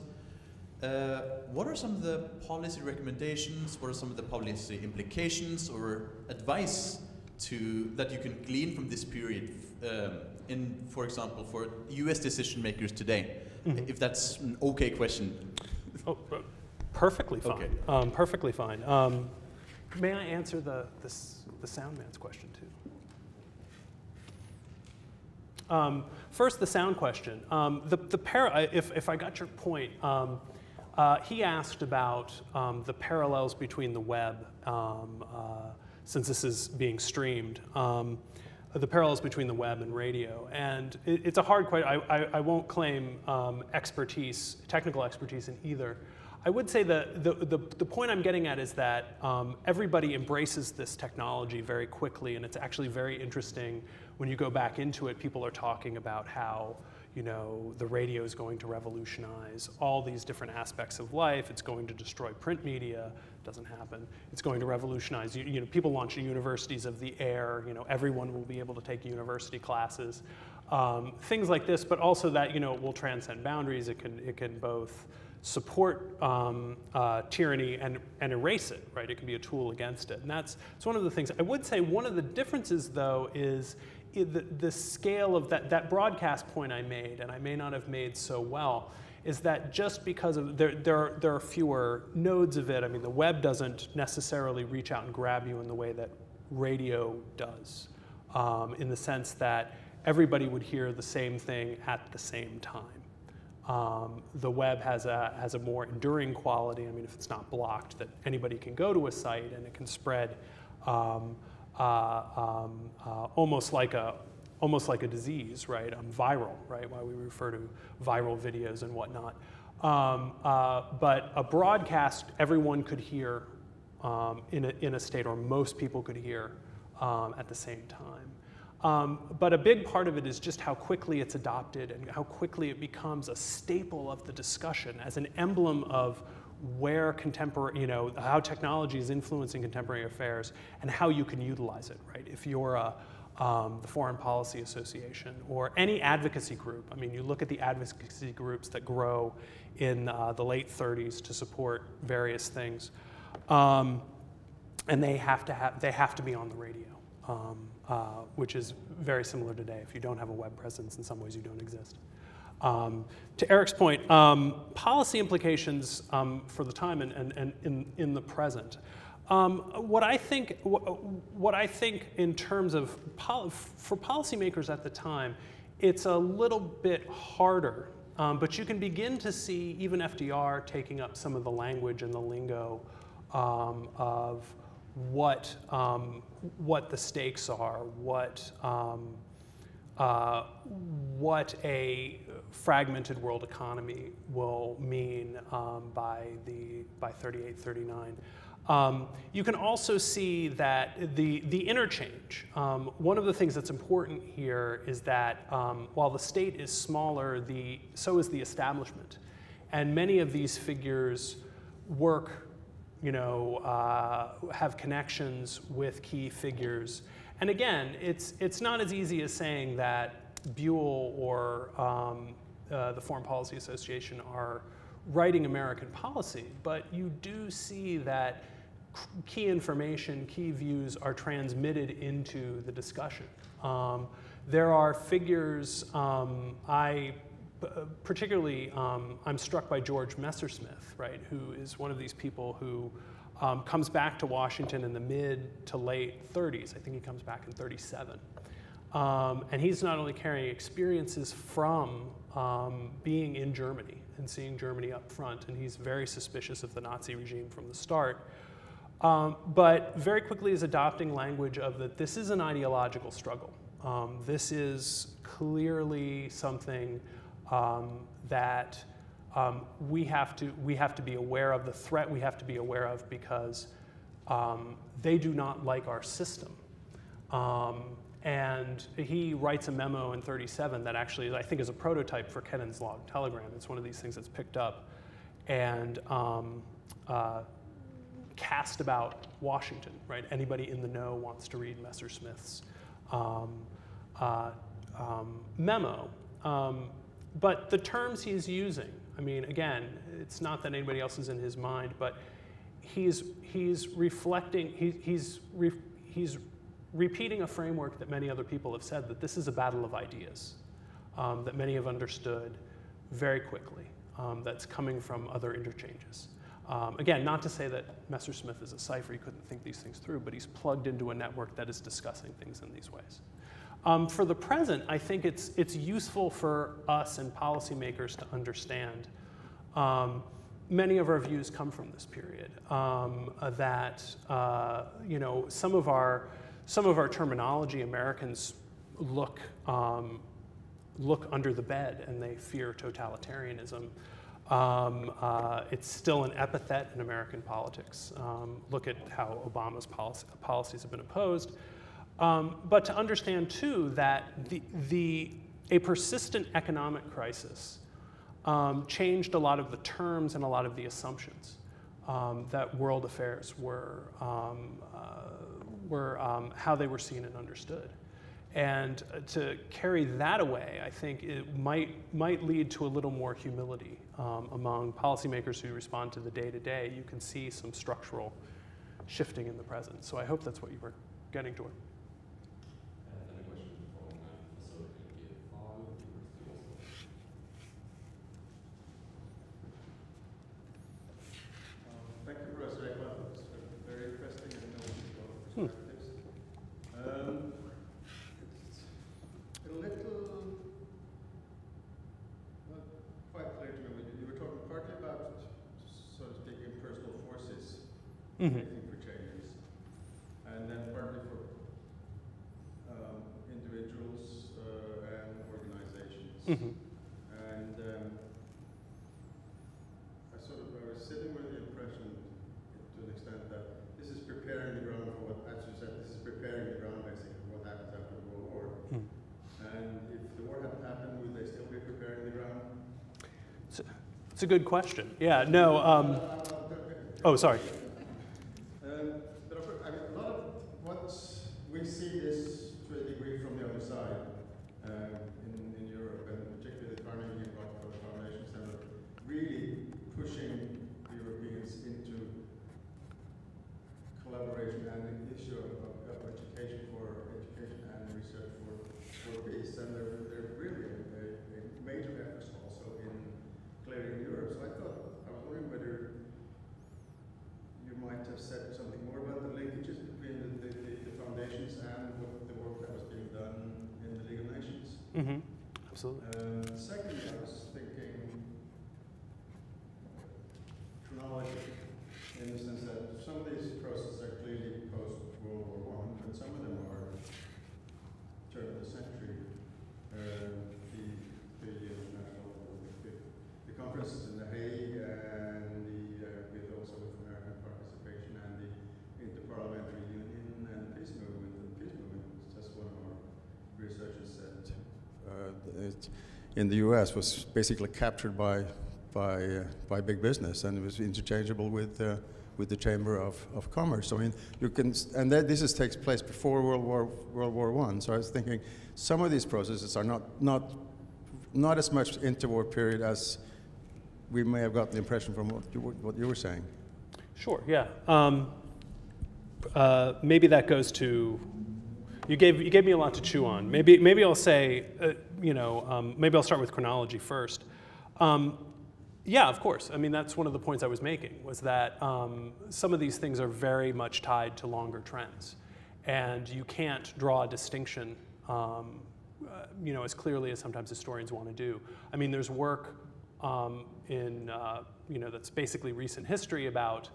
C: what are some of the policy recommendations, what are some of the policy implications or advice that you can glean from this period for example, for US decision makers today? Mm-hmm. If that's an okay question.
B: Oh, perfectly fine.
C: Okay.
B: Perfectly fine. May I answer the sound man's question too? First, the sound question. If I got your point, he asked about the parallels between the web, since this is being streamed, the parallels between the web and radio. And it's a hard question. I won't claim technical expertise in either. I would say that the point I'm getting at is that everybody embraces this technology very quickly, and it's actually very interesting when you go back into it. People are talking about how, you know, the radio is going to revolutionize all these different aspects of life. It's going to destroy print media. It doesn't happen. It's going to revolutionize. You know, people launch universities of the air. You know, everyone will be able to take university classes. Things like this, but also that, you know, it will transcend boundaries. It can both support tyranny and erase it, right? It can be a tool against it. And it's one of the things. I would say one of the differences, though, is the scale of that broadcast point I made, and I may not have made so well, is that just because of there are fewer nodes of it. I mean, the web doesn't necessarily reach out and grab you in the way that radio does, in the sense that everybody would hear the same thing at the same time. The web has a more enduring quality. I mean, if it's not blocked, that anybody can go to a site and it can spread almost like a disease, right? Viral, right? Why we refer to viral videos and whatnot. But a broadcast, everyone could hear in a state, or most people could hear at the same time. But a big part of it is just how quickly it's adopted and how quickly it becomes a staple of the discussion as an emblem of where contemporary, you know, how technology is influencing contemporary affairs and how you can utilize it, right? If you're the Foreign Policy Association or any advocacy group, I mean, you look at the advocacy groups that grow in the late 30s to support various things, and they have to be on the radio. Which is very similar today. If you don't have a web presence, in some ways you don't exist. To Eric's point, policy implications for the time and in the present. What I think in terms of for policymakers at the time, it's a little bit harder. But you can begin to see even FDR taking up some of the language and the lingo of what the stakes are, what a fragmented world economy will mean by 38, 39. You can also see that the interchange. One of the things that's important here is that while the state is smaller, so is the establishment, and many of these figures work, you know, have connections with key figures. And again, it's not as easy as saying that Buell or the Foreign Policy Association are writing American policy, but you do see that key information, key views are transmitted into the discussion. There are figures, particularly, I'm struck by George Messersmith, right, who is one of these people who comes back to Washington in the mid to late 30s. I think he comes back in 37. And he's not only carrying experiences from being in Germany and seeing Germany up front, and he's very suspicious of the Nazi regime from the start, but very quickly is adopting language of that this is an ideological struggle. This is clearly something that we have to be aware of the threat we have to be aware of because they do not like our system. And he writes a memo in 1937 that actually, I think, is a prototype for Kedden's log telegram. It's one of these things that's picked up and cast about Washington, right? Anybody in the know wants to read Messersmith's memo. But the terms he's using, I mean, again, it's not that anybody else is in his mind, but he's reflecting, he's repeating a framework that many other people have said, that this is a battle of ideas, that many have understood very quickly, that's coming from other interchanges. Again, not to say that Messersmith is a cipher, he couldn't think these things through, but he's plugged into a network that is discussing things in these ways. For the present, I think it's useful for us and policymakers to understand. Many of our views come from this period. That you know, some of our terminology, Americans look under the bed and they fear totalitarianism. It's still an epithet in American politics. Look at how Obama's policies have been opposed. But to understand, too, that a persistent economic crisis changed a lot of the terms and a lot of the assumptions that world affairs were how they were seen and understood. And to carry that away, I think it might lead to a little more humility among policymakers who respond to the day-to-day. You can see some structural shifting in the present. So I hope that's what you were getting toward.
D: Thank you, Professor Ekbladh. It's very interesting and knowledgeable perspectives. It's a little not quite clear to me. You were talking partly about, so to speak, impersonal forces waiting for changes, and then partly for individuals and organizations. And I was sitting with the impression, to an extent, that this is preparing the ground for what, as you said, this is preparing the ground basically for what happens after the World War. And if the war hadn't happened, would they still be preparing the ground?
B: It's a good question. Yeah, no. Oh, sorry.
D: But I mean, a lot of what we see this to a degree from the other side in Europe, and particularly the Carnegie and Rockefeller Foundation Center, really pushing Europeans into collaboration and the issue of education and research for peace. And they're really a major efforts also in clearing Europe. So I was wondering whether you might have said something more about the linkages between the foundations and the work that was being done in the League of Nations.
B: Absolutely.
D: Secondly, I was thinking chronology, in the sense that some of these processes are clearly post-World War I, but some of them are turn of the century. The conferences in The Hague and with also with American participation and the Interparliamentary Union and peace movement. And peace movement, just one of our researchers said, in the U.S. was basically captured by big business, and it was interchangeable with the Chamber of Commerce. So I mean, you can, and this takes place before World War I. So I was thinking, some of these processes are not as much interwar period as we may have got the impression from what you were saying.
B: Sure. Yeah. Maybe that goes to. You gave me a lot to chew on. Maybe I'll say, maybe I'll start with chronology first. Yeah, of course. I mean, that's one of the points I was making, was that some of these things are very much tied to longer trends. And you can't draw a distinction, as clearly as sometimes historians want to do. I mean, there's work that's basically recent history about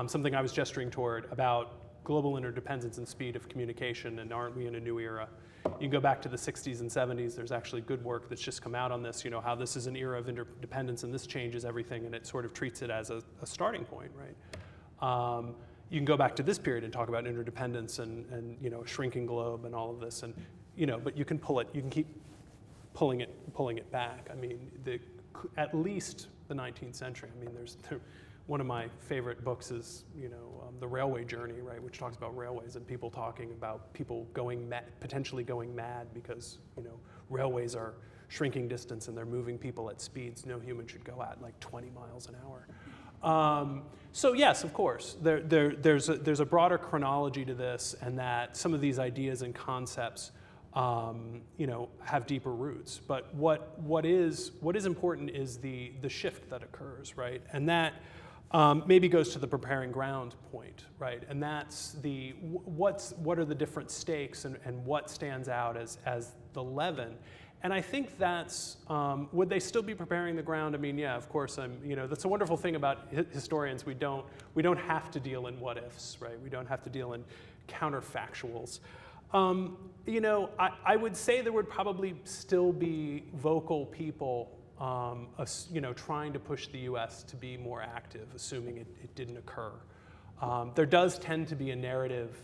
B: something I was gesturing toward, about global interdependence and speed of communication, and aren't we in a new era? You can go back to the 60s and 70s. There's actually good work that's just come out on this, how this is an era of interdependence and this changes everything, and it sort of treats it as a starting point, right? You can go back to this period and talk about interdependence and a shrinking globe and all of this, and but you can keep pulling it back. I mean, at least the 19th century. I mean, one of my favorite books is The Railway Journey, right, which talks about railways and people talking about people potentially going mad because railways are shrinking distance and they're moving people at speeds no human should go at, like 20 miles an hour. So yes, of course, there's a broader chronology to this, and that some of these ideas and concepts have deeper roots. But what is important is the shift that occurs, right? And that maybe goes to the preparing ground point, right? And that's what are the different stakes and what stands out as the leaven. And I think that's, would they still be preparing the ground? I mean, yeah, of course, that's a wonderful thing about historians. We don't have to deal in what ifs, right? We don't have to deal in counterfactuals. I would say there would probably still be vocal people, trying to push the US to be more active, assuming it didn't occur. There does tend to be a narrative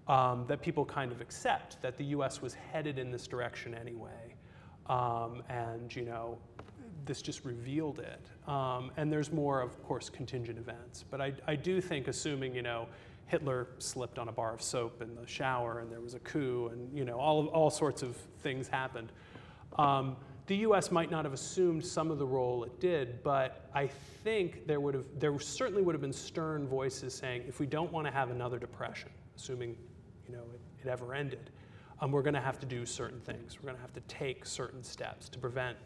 B: that people kind of accept, that the US was headed in this direction anyway. And this just revealed it. And there's more, of course, contingent events. But I do think, assuming, Hitler slipped on a bar of soap in the shower and there was a coup and, all sorts of things happened. The US might not have assumed some of the role it did, but I think there certainly would have been stern voices saying, if we don't want to have another depression, assuming, it ever ended, we're going to have to do certain things. We're going to have to take certain steps to prevent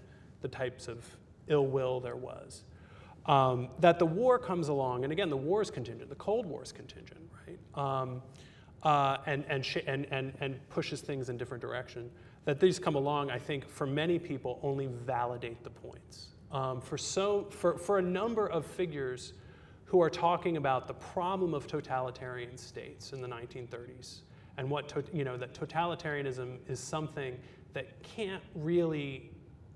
B: the types of ill will there was. That the war comes along, and again, the war is contingent. The Cold War is contingent, right? And pushes things in different direction. That these come along, I think, for many people, only validate the points. For a number of figures who are talking about the problem of totalitarian states in the 1930s, and that totalitarianism is something that can't really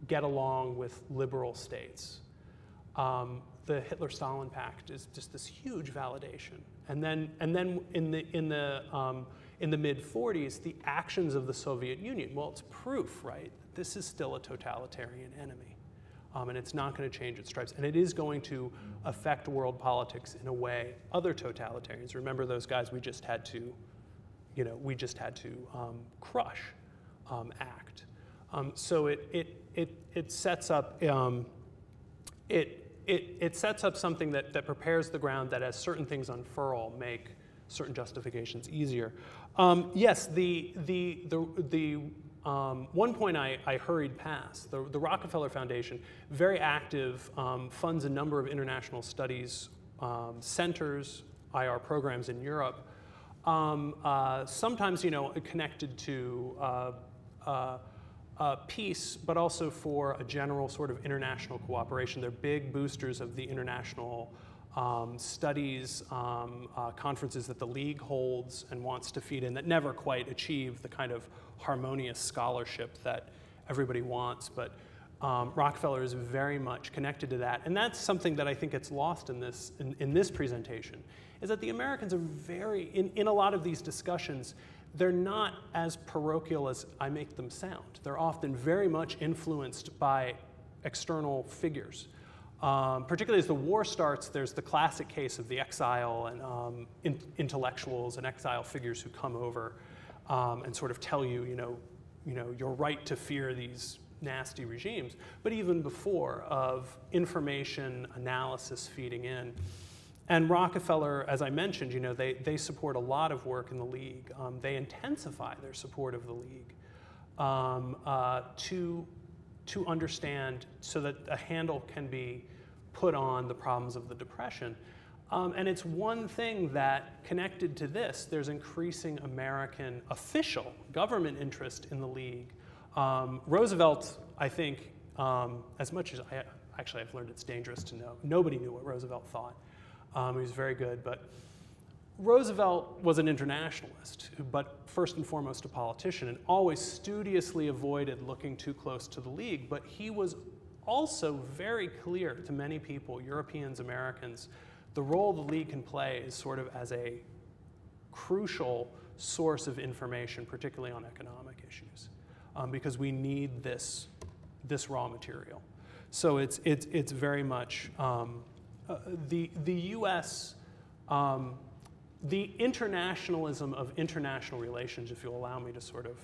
B: get along with liberal states. The Hitler-Stalin Pact is just this huge validation, and then in the mid-40s, the actions of the Soviet Union. Well, it's proof, right? This is still a totalitarian enemy, and it's not going to change its stripes, and it is going to affect world politics in a way other totalitarians. Remember those guys we just had to, crush, act. So it sets up. It sets up something that prepares the ground that, as certain things unfurl, make certain justifications easier. Yes, the one point I hurried past, the Rockefeller Foundation, very active, funds a number of international studies centers, IR programs in Europe, sometimes connected to peace, but also for a general sort of international cooperation. They're big boosters of the international studies, conferences that the League holds and wants to feed in that never quite achieve the kind of harmonious scholarship that everybody wants. But Rockefeller is very much connected to that. And that's something that I think gets lost in this presentation, is that the Americans are in a lot of these discussions, they're not as parochial as I make them sound. They're often very much influenced by external figures. Particularly as the war starts, there's the classic case of the exile and intellectuals and exile figures who come over and sort of tell you, you're right to fear these nasty regimes. But even before, of information analysis feeding in. And Rockefeller, as I mentioned, they support a lot of work in the League. They intensify their support of the League to understand, so that a handle can be put on the problems of the Depression. And it's one thing that, connected to this, there's increasing American official government interest in the League. Roosevelt, I think, as much as I've learned it's dangerous to know, nobody knew what Roosevelt thought. He was very good, but Roosevelt was an internationalist, but first and foremost a politician, and always studiously avoided looking too close to the League. But he was also very clear to many people, Europeans, Americans, the role the League can play is sort of as a crucial source of information, particularly on economic issues, because we need this raw material. So it's very much the U.S. The internationalism of international relations, if you'll allow me to sort of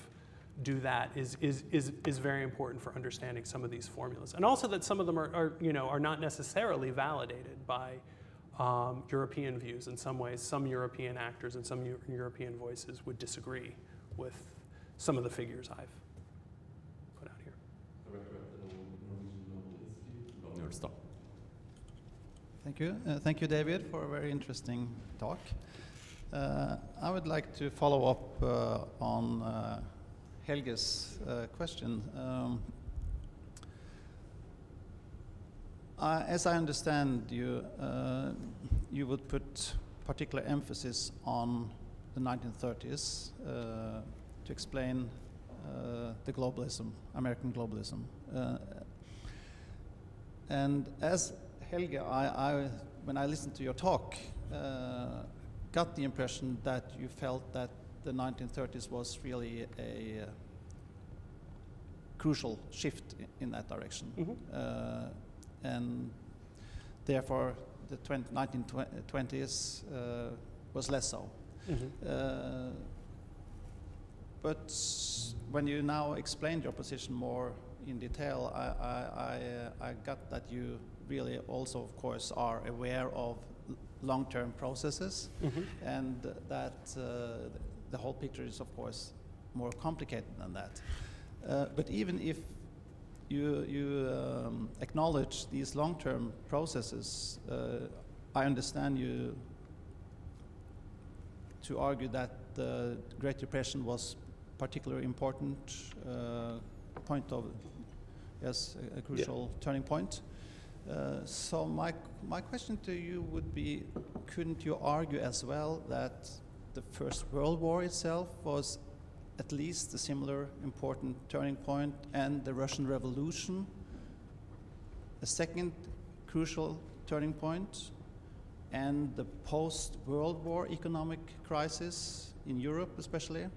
B: do that, is very important for understanding some of these formulas, and also that some of them are not necessarily validated by European views. In some ways, some European actors and some European voices would disagree with some of the figures I've put out here.
E: Thank you, David, for a very interesting talk. I would like to follow up on Helge's question. As I understand you, you would put particular emphasis on the 1930s to explain the globalism, American globalism. And as Helge, when I listened to your talk, got the impression that you felt that the 1930s was really a crucial shift in that direction. Mm-hmm. And therefore, the 1920s was less so. Mm-hmm. But when you now explained your position more in detail, I got that you really also, of course, are aware of long-term processes, mm-hmm. and that the whole picture is, of course, more complicated than that. But even if you acknowledge these long-term processes, I understand you to argue that the Great Depression was particularly important point of, yes, a crucial turning point. So my question to you would be, couldn't you argue as well that the First World War itself was at least a similar important turning point, and the Russian Revolution a second crucial turning point, and the post-World War economic crisis in Europe especially,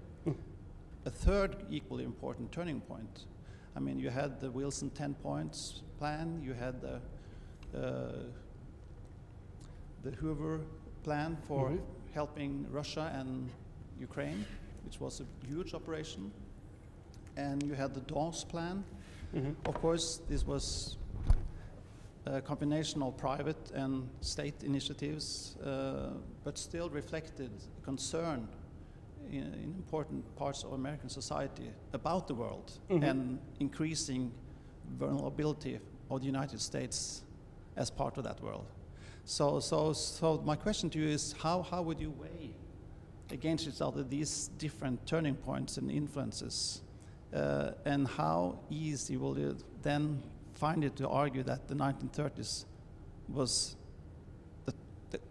E: a third equally important turning point? I mean, you had the Wilson 10 points plan, you had the Hoover plan for mm-hmm. helping Russia and Ukraine, which was a huge operation, and you had the Dawes plan. Mm-hmm. Of course, this was a combination of private and state initiatives, but still reflected concern in important parts of American society about the world mm-hmm. and increasing vulnerability of the United States as part of that world. So my question to you is, how would you weigh against each other these different turning points and influences, and how easy will you then find it to argue that the 1930s was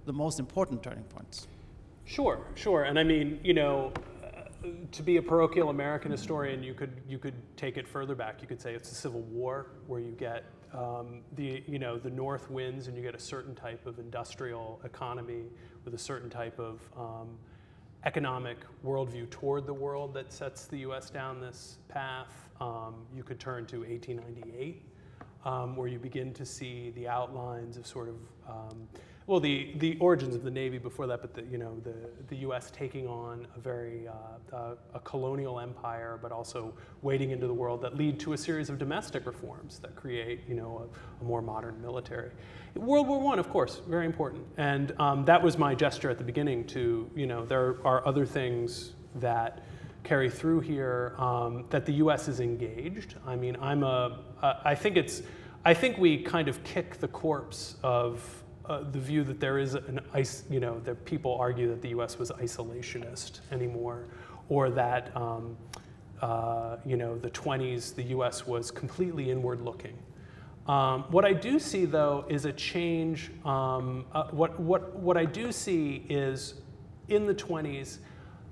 E: the most important turning points?
B: Sure, and I mean, you know, to be a parochial American historian, you could take it further back. You could say it's the Civil War, where you get the North wins, and you get a certain type of industrial economy with a certain type of economic worldview toward the world that sets the U.S. down this path. You could turn to 1898, where you begin to see the outlines of sort of the origins of the Navy before that, but the U.S. taking on a very a colonial empire, but also wading into the world that lead to a series of domestic reforms that create a more modern military. World War I, of course, very important, and that was my gesture at the beginning. To there are other things that carry through here that the U.S. is engaged. I mean, I think we kind of kick the corpse of the view that there is that people argue that the U.S. was isolationist anymore, or that the 20s the U.S. was completely inward-looking. What I do see, though, is a change. What I do see is in the 20s,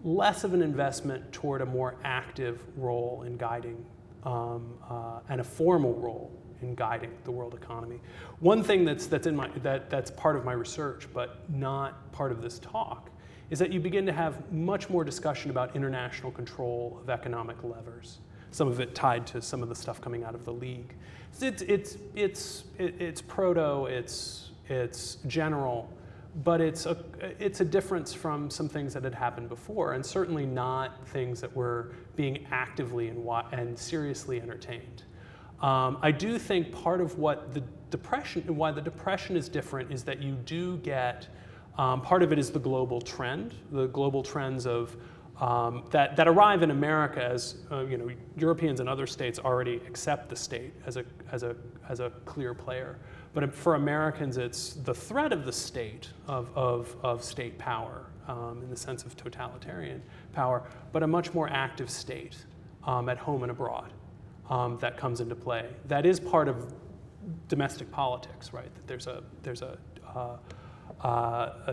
B: less of an investment toward a more active role in guiding and a formal role in guiding the world economy. One thing that's part of my research, but not part of this talk, is that you begin to have much more discussion about international control of economic levers. Some of it tied to some of the stuff coming out of the League. It's proto, it's general, but it's a difference from some things that had happened before, and certainly not things that were being actively and seriously entertained. I do think part of what why the Depression is different is that you do get, part of it is the global trend, the global trends of that arrive in America as Europeans and other states already accept the state as a clear player. But for Americans, it's the threat of the state, of state power in the sense of totalitarian power, but a much more active state at home and abroad that comes into play. That is part of domestic politics, right? That there's a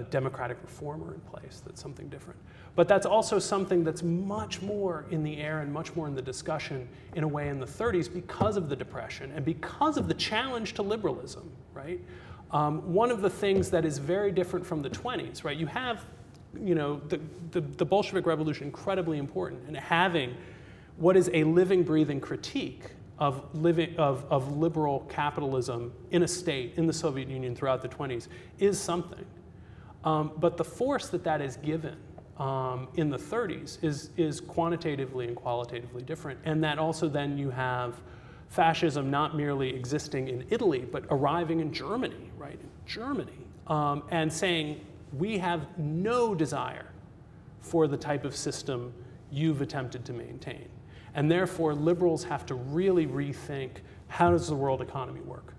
B: democratic reformer in place. That's something different. But that's also something that's much more in the air and much more in the discussion in a way in the 30s because of the Depression and because of the challenge to liberalism, right? One of the things that is very different from the 20s, right? You have, the Bolshevik Revolution incredibly important, and having what is a living, breathing critique of liberal capitalism in a state, in the Soviet Union throughout the 20s, is something. But the force that is given in the 30s is quantitatively and qualitatively different. And that also then you have fascism not merely existing in Italy, but arriving in Germany, right? In Germany, and saying, we have no desire for the type of system you've attempted to maintain. And therefore, liberals have to really rethink, how does the world economy work?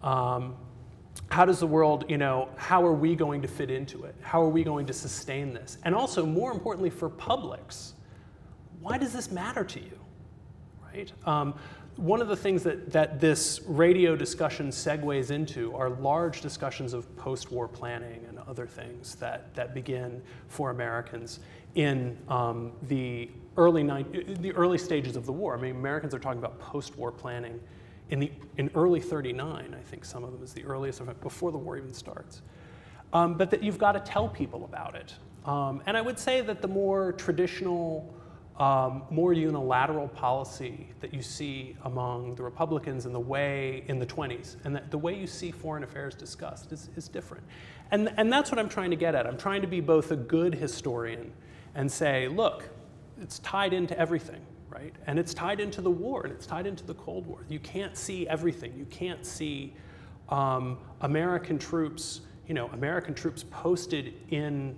B: How does the world, how are we going to fit into it? How are we going to sustain this? And also, more importantly for publics, why does this matter to you, right? One of the things that this radio discussion segues into are large discussions of post-war planning and other things that begin for Americans in the early stages of the war. I mean, Americans are talking about post-war planning in early '39, I think some of them is the earliest event, before the war even starts. But that you've got to tell people about it. And I would say that the more traditional, more unilateral policy that you see among the Republicans in the 20s, and that the way you see foreign affairs discussed is different. And that's what I'm trying to get at. I'm trying to be both a good historian and say, look, it's tied into everything, right? And it's tied into the war, and it's tied into the Cold War. You can't see everything. You can't see American troops posted in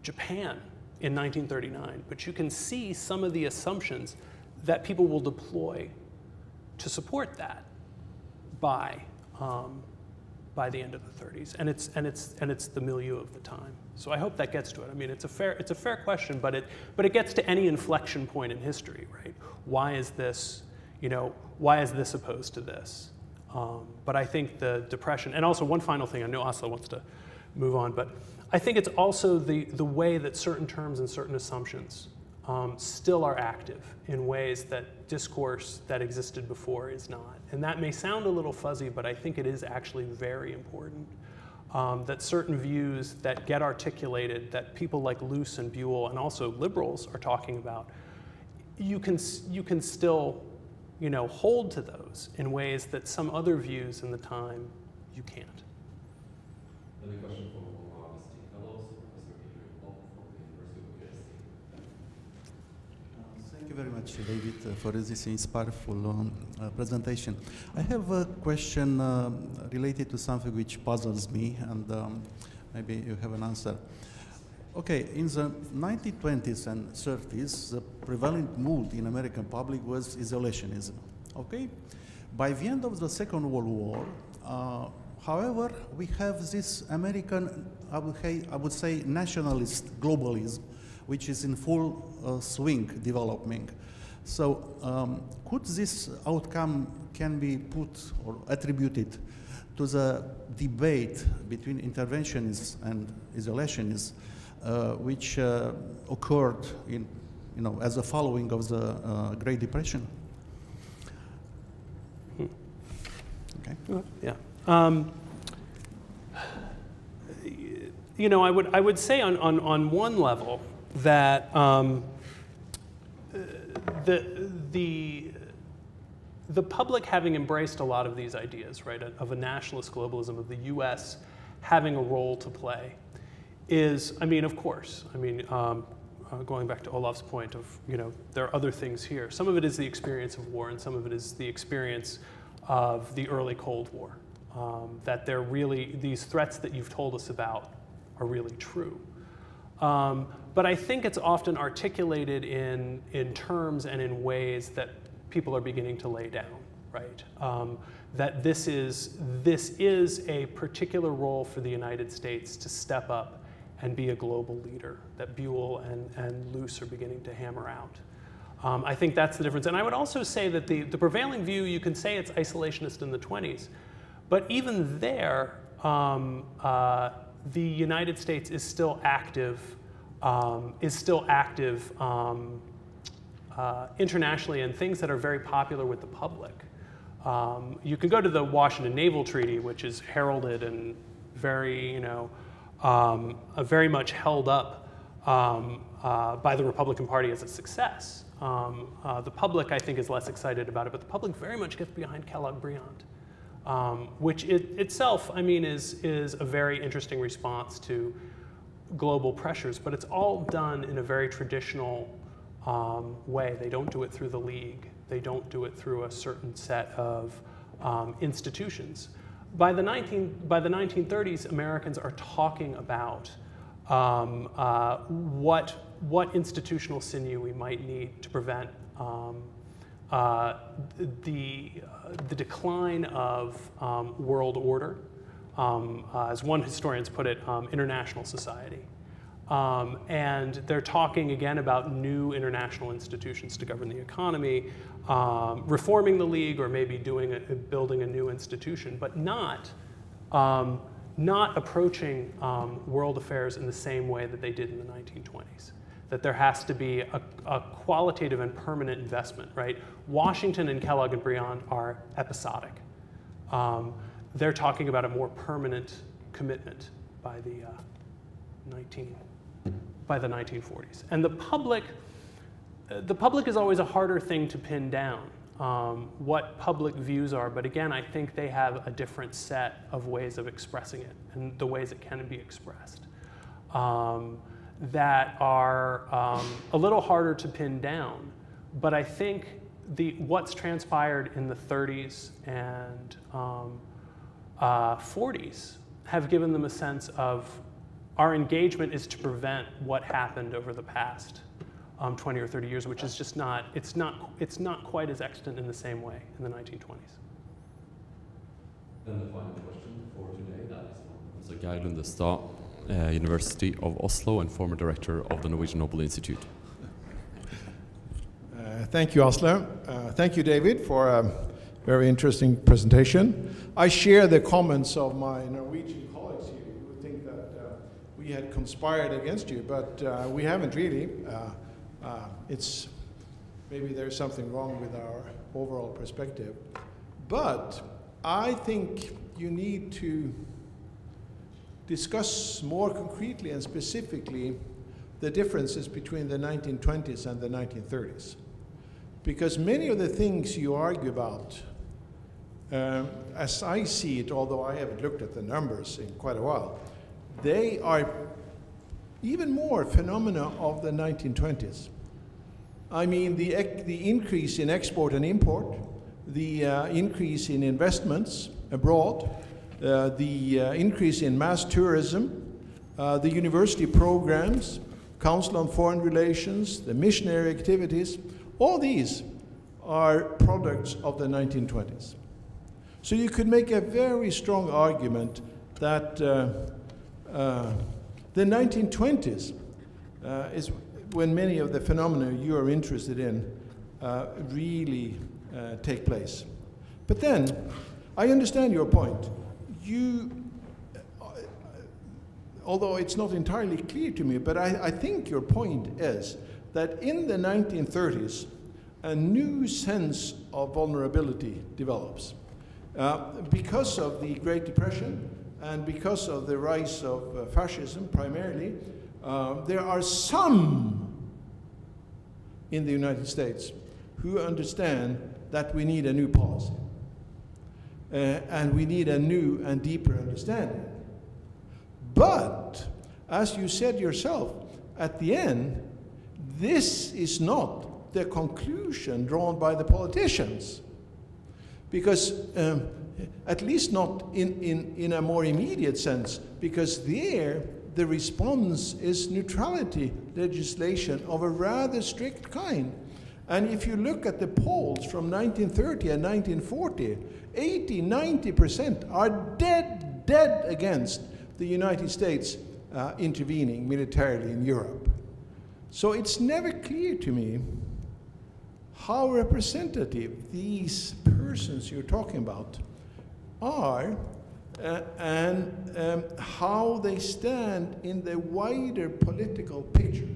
B: Japan in 1939, but you can see some of the assumptions that people will deploy to support that by the end of the 30s, and it's the milieu of the time. So I hope that gets to it. I mean, it's a fair question, but it gets to any inflection point in history, right? Why is this opposed to this? But I think the Depression, and also one final thing. I know Asla wants to move on, but I think it's also the way that certain terms and certain assumptions still are active in ways that discourse that existed before is not. And that may sound a little fuzzy, but I think it is actually very important that certain views that get articulated, that people like Luce and Buell and also liberals are talking about, you can still hold to those in ways that some other views in the time you can't.
A: Another question from Fellows, Professor Adrian Bob from the University of
F: Thank you very much, David, for this insightful presentation. I have a question related to something which puzzles me, and maybe you have an answer. Okay, in the 1920s and 30s, the prevalent mood in American public was isolationism. Okay, by the end of the Second World War, however, we have this American, I would say, nationalist globalism, which is in full swing developing. So could this outcome can be put or attributed to the debate between interventionists and isolationists which occurred in, as a following of the Great Depression. Okay.
B: Yeah. I would say on one level that the public, having embraced a lot of these ideas, right, of a nationalist globalism, of the U.S. having a role to play, is, of course, going back to Olaf's point of, there are other things here. Some of it is the experience of war, and some of it is the experience of the early Cold War. That they're really, these threats that you've told us about are really true. But I think it's often articulated in terms and in ways that people are beginning to lay down, right? That this is a particular role for the United States to step up and be a global leader that Buell and Luce are beginning to hammer out. I think that's the difference. And I would also say that the prevailing view, you can say it's isolationist in the 20s, but even there, the United States is still active, internationally in things that are very popular with the public. You can go to the Washington Naval Treaty, which is heralded and very, very much held up by the Republican Party as a success. The public, I think, is less excited about it, but the public very much gets behind Kellogg-Briand, which itself, is a very interesting response to global pressures, but it's all done in a very traditional way. They don't do it through the League. They don't do it through a certain set of institutions. By the 1930s, Americans are talking about what institutional sinew we might need to prevent the decline of world order, as one historian's put it, international society. And they're talking again about new international institutions to govern the economy, reforming the League, or maybe building a new institution, but not approaching world affairs in the same way that they did in the 1920s. That there has to be a qualitative and permanent investment, right? Washington and Kellogg and Briand are episodic. They're talking about a more permanent commitment by the 1940s. And the public is always a harder thing to pin down, what public views are, but again, I think they have a different set of ways of expressing it and the ways it can be expressed that are a little harder to pin down. But I think what's transpired in the 30s and 40s have given them a sense of our engagement is to prevent what happened over the past 20 or 30 years, which is just not, it's not quite as extant in the same way in the 1920s.
A: Then the final question for today, that is from Geir Lundestad, University of Oslo and former director of the Norwegian Nobel Institute.
G: Thank you, Asle. Thank you, David, for a very interesting presentation. I share the comments of my Norwegian colleagues here who think that we had conspired against you, but we haven't really. Maybe there's something wrong with our overall perspective. But I think you need to discuss more concretely and specifically the differences between the 1920s and the 1930s. Because many of the things you argue about, as I see it, although I haven't looked at the numbers in quite a while, they are even more phenomena of the 1920s. I mean, the increase in export and import, the increase in investments abroad, the increase in mass tourism, the university programs, Council on Foreign Relations, the missionary activities, all these are products of the 1920s. So you could make a very strong argument that the 1920s is when many of the phenomena you are interested in really take place. But then, I understand your point. although it's not entirely clear to me, but I think your point is that in the 1930s, a new sense of vulnerability develops. Because of the Great Depression and because of the rise of fascism primarily, there are some in the United States who understand that we need a new policy. And we need a new and deeper understanding. But, as you said yourself, at the end, this is not the conclusion drawn by the politicians. Because, at least not in a more immediate sense, because there, the response is neutrality legislation of a rather strict kind. And if you look at the polls from 1930 and 1940, 80–90% are dead against the United States intervening militarily in Europe. So it's never clear to me how representative these persons you're talking about are and how they stand in the wider political picture.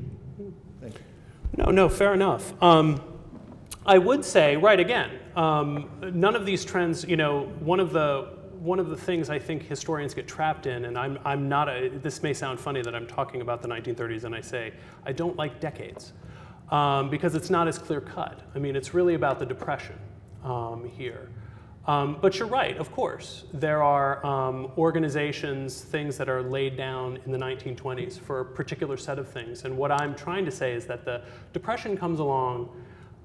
G: Thank you.
B: No, fair enough. I would say, right, again, none of these trends, you know, one of the things I think historians get trapped in, and I'm not this may sound funny that I'm talking about the 1930s and I say, I don't like decades, because it's not as clear cut. I mean, it's really about the Depression here. But you're right, of course. There are organizations, things that are laid down in the 1920s for a particular set of things. And what I'm trying to say is that the Depression comes along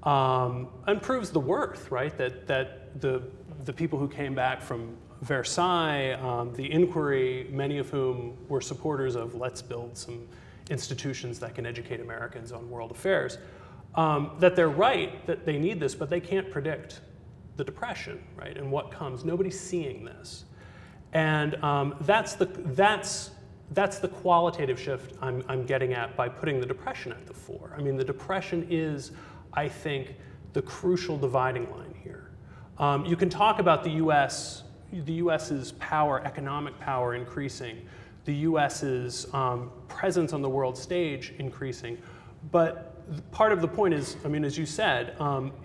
B: and proves the worth, right? That the people who came back from Versailles, the inquiry, many of whom were supporters of let's build some institutions that can educate Americans on world affairs, that they're right, that they need this, but they can't predict the Depression, right, and what comes. Nobody's seeing this. And that's the qualitative shift I'm getting at by putting the Depression at the fore. I mean, the Depression is, I think, the crucial dividing line here. You can talk about the US's power, economic power increasing, the US's presence on the world stage increasing, but part of the point is, I mean, as you said,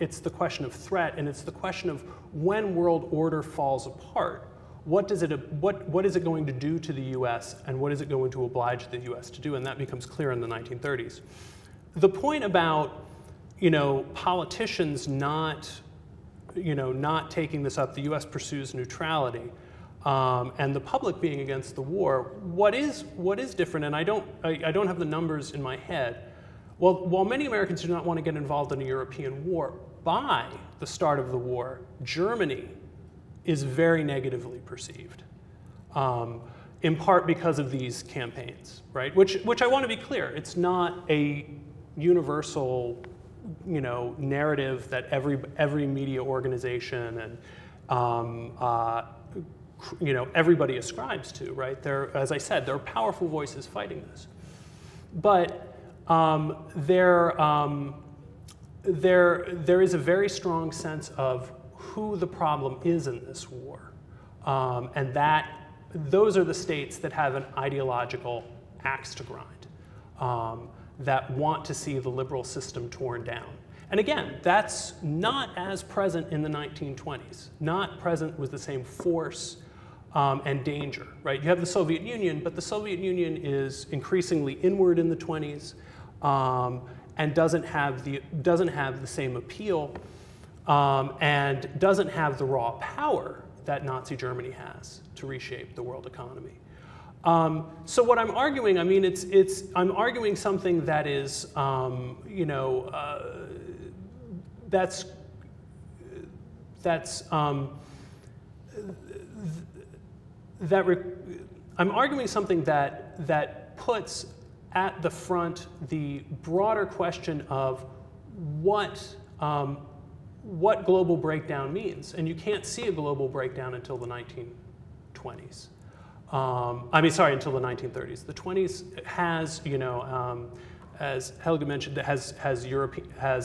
B: it's the question of threat, and it's the question of when world order falls apart, what is it going to do to the US, and what is it going to oblige the US to do, and that becomes clear in the 1930s. The point about, you know, politicians not taking this up, the US pursues neutrality, and the public being against the war, what is different, and I don't have the numbers in my head. Well, while many Americans do not want to get involved in a European war, by the start of the war, Germany is very negatively perceived, in part because of these campaigns, right? Which I want to be clear, it's not a universal, you know, narrative that every media organization and you know, everybody ascribes to, right? As I said, there are powerful voices fighting this, but there is a very strong sense of who the problem is in this war, and those are the states that have an ideological axe to grind, that want to see the liberal system torn down. And again, that's not as present in the 1920s, not present with the same force and danger, right? You have the Soviet Union, but the Soviet Union is increasingly inward in the 20s. And doesn't have the same appeal, and doesn't have the raw power that Nazi Germany has to reshape the world economy. So what I'm arguing, I mean, I'm arguing something that is, you know, I'm arguing something that puts at the front the broader question of what global breakdown means. And you can't see a global breakdown until the 1920s. I mean, sorry, until the 1930s. The 20s has, you know, as Helge mentioned, has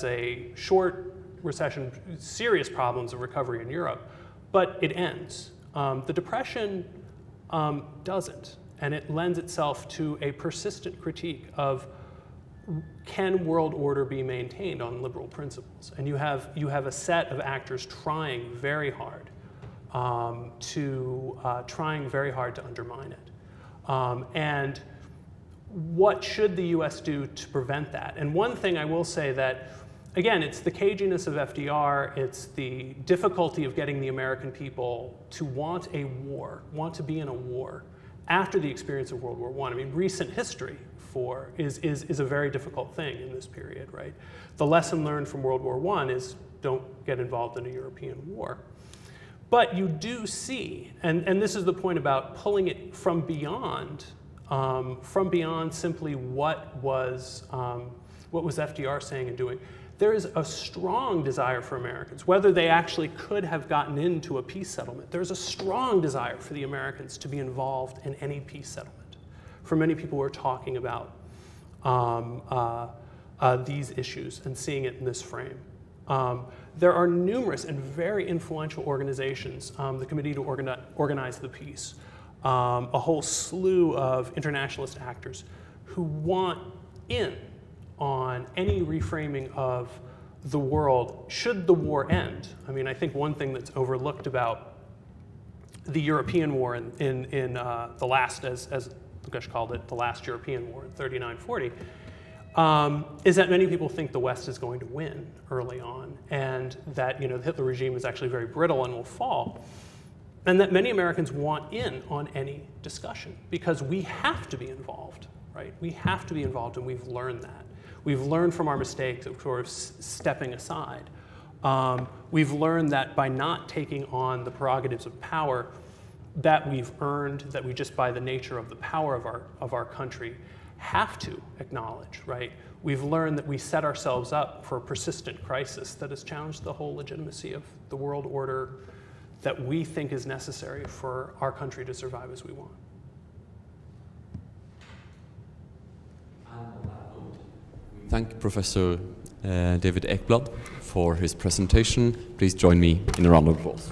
B: a short recession, serious problems of recovery in Europe, but it ends. The Depression doesn't. and it lends itself to a persistent critique of, can world order be maintained on liberal principles? And you have a set of actors trying very hard to undermine it. And what should the U.S. do to prevent that? And one thing I will say that, again, it's the caginess of FDR, it's the difficulty of getting the American people to want a war, want to be in a war after the experience of World War I. I mean, recent history is a very difficult thing in this period, right? The lesson learned from World War I is don't get involved in a European war. But you do see, and this is the point about pulling it from beyond simply what was FDR saying and doing. There is a strong desire for Americans, whether they actually could have gotten into a peace settlement, there's a strong desire for the Americans to be involved in any peace settlement. For many people who are talking about these issues and seeing it in this frame. There are numerous and very influential organizations, the Committee to Organize the Peace, a whole slew of internationalist actors who want in on any reframing of the world should the war end. I mean, I think one thing that's overlooked about the European war in the last, as Lukash called it, the last European war in 39-40, is that many people think the West is going to win early on, and that the Hitler regime is actually very brittle and will fall, and that many Americans want in on any discussion because we have to be involved, right? We have to be involved, and we've learned that. We've learned from our mistakes of sort of stepping aside. We've learned that by not taking on the prerogatives of power that we've earned, that we just by the nature of the power of our country have to acknowledge, right? We've learned that we set ourselves up for a persistent crisis that has challenged the whole legitimacy of the world order that we think is necessary for our country to survive as we want.
A: Thank Professor David Ekbladh for his presentation. Please join me in a round of applause.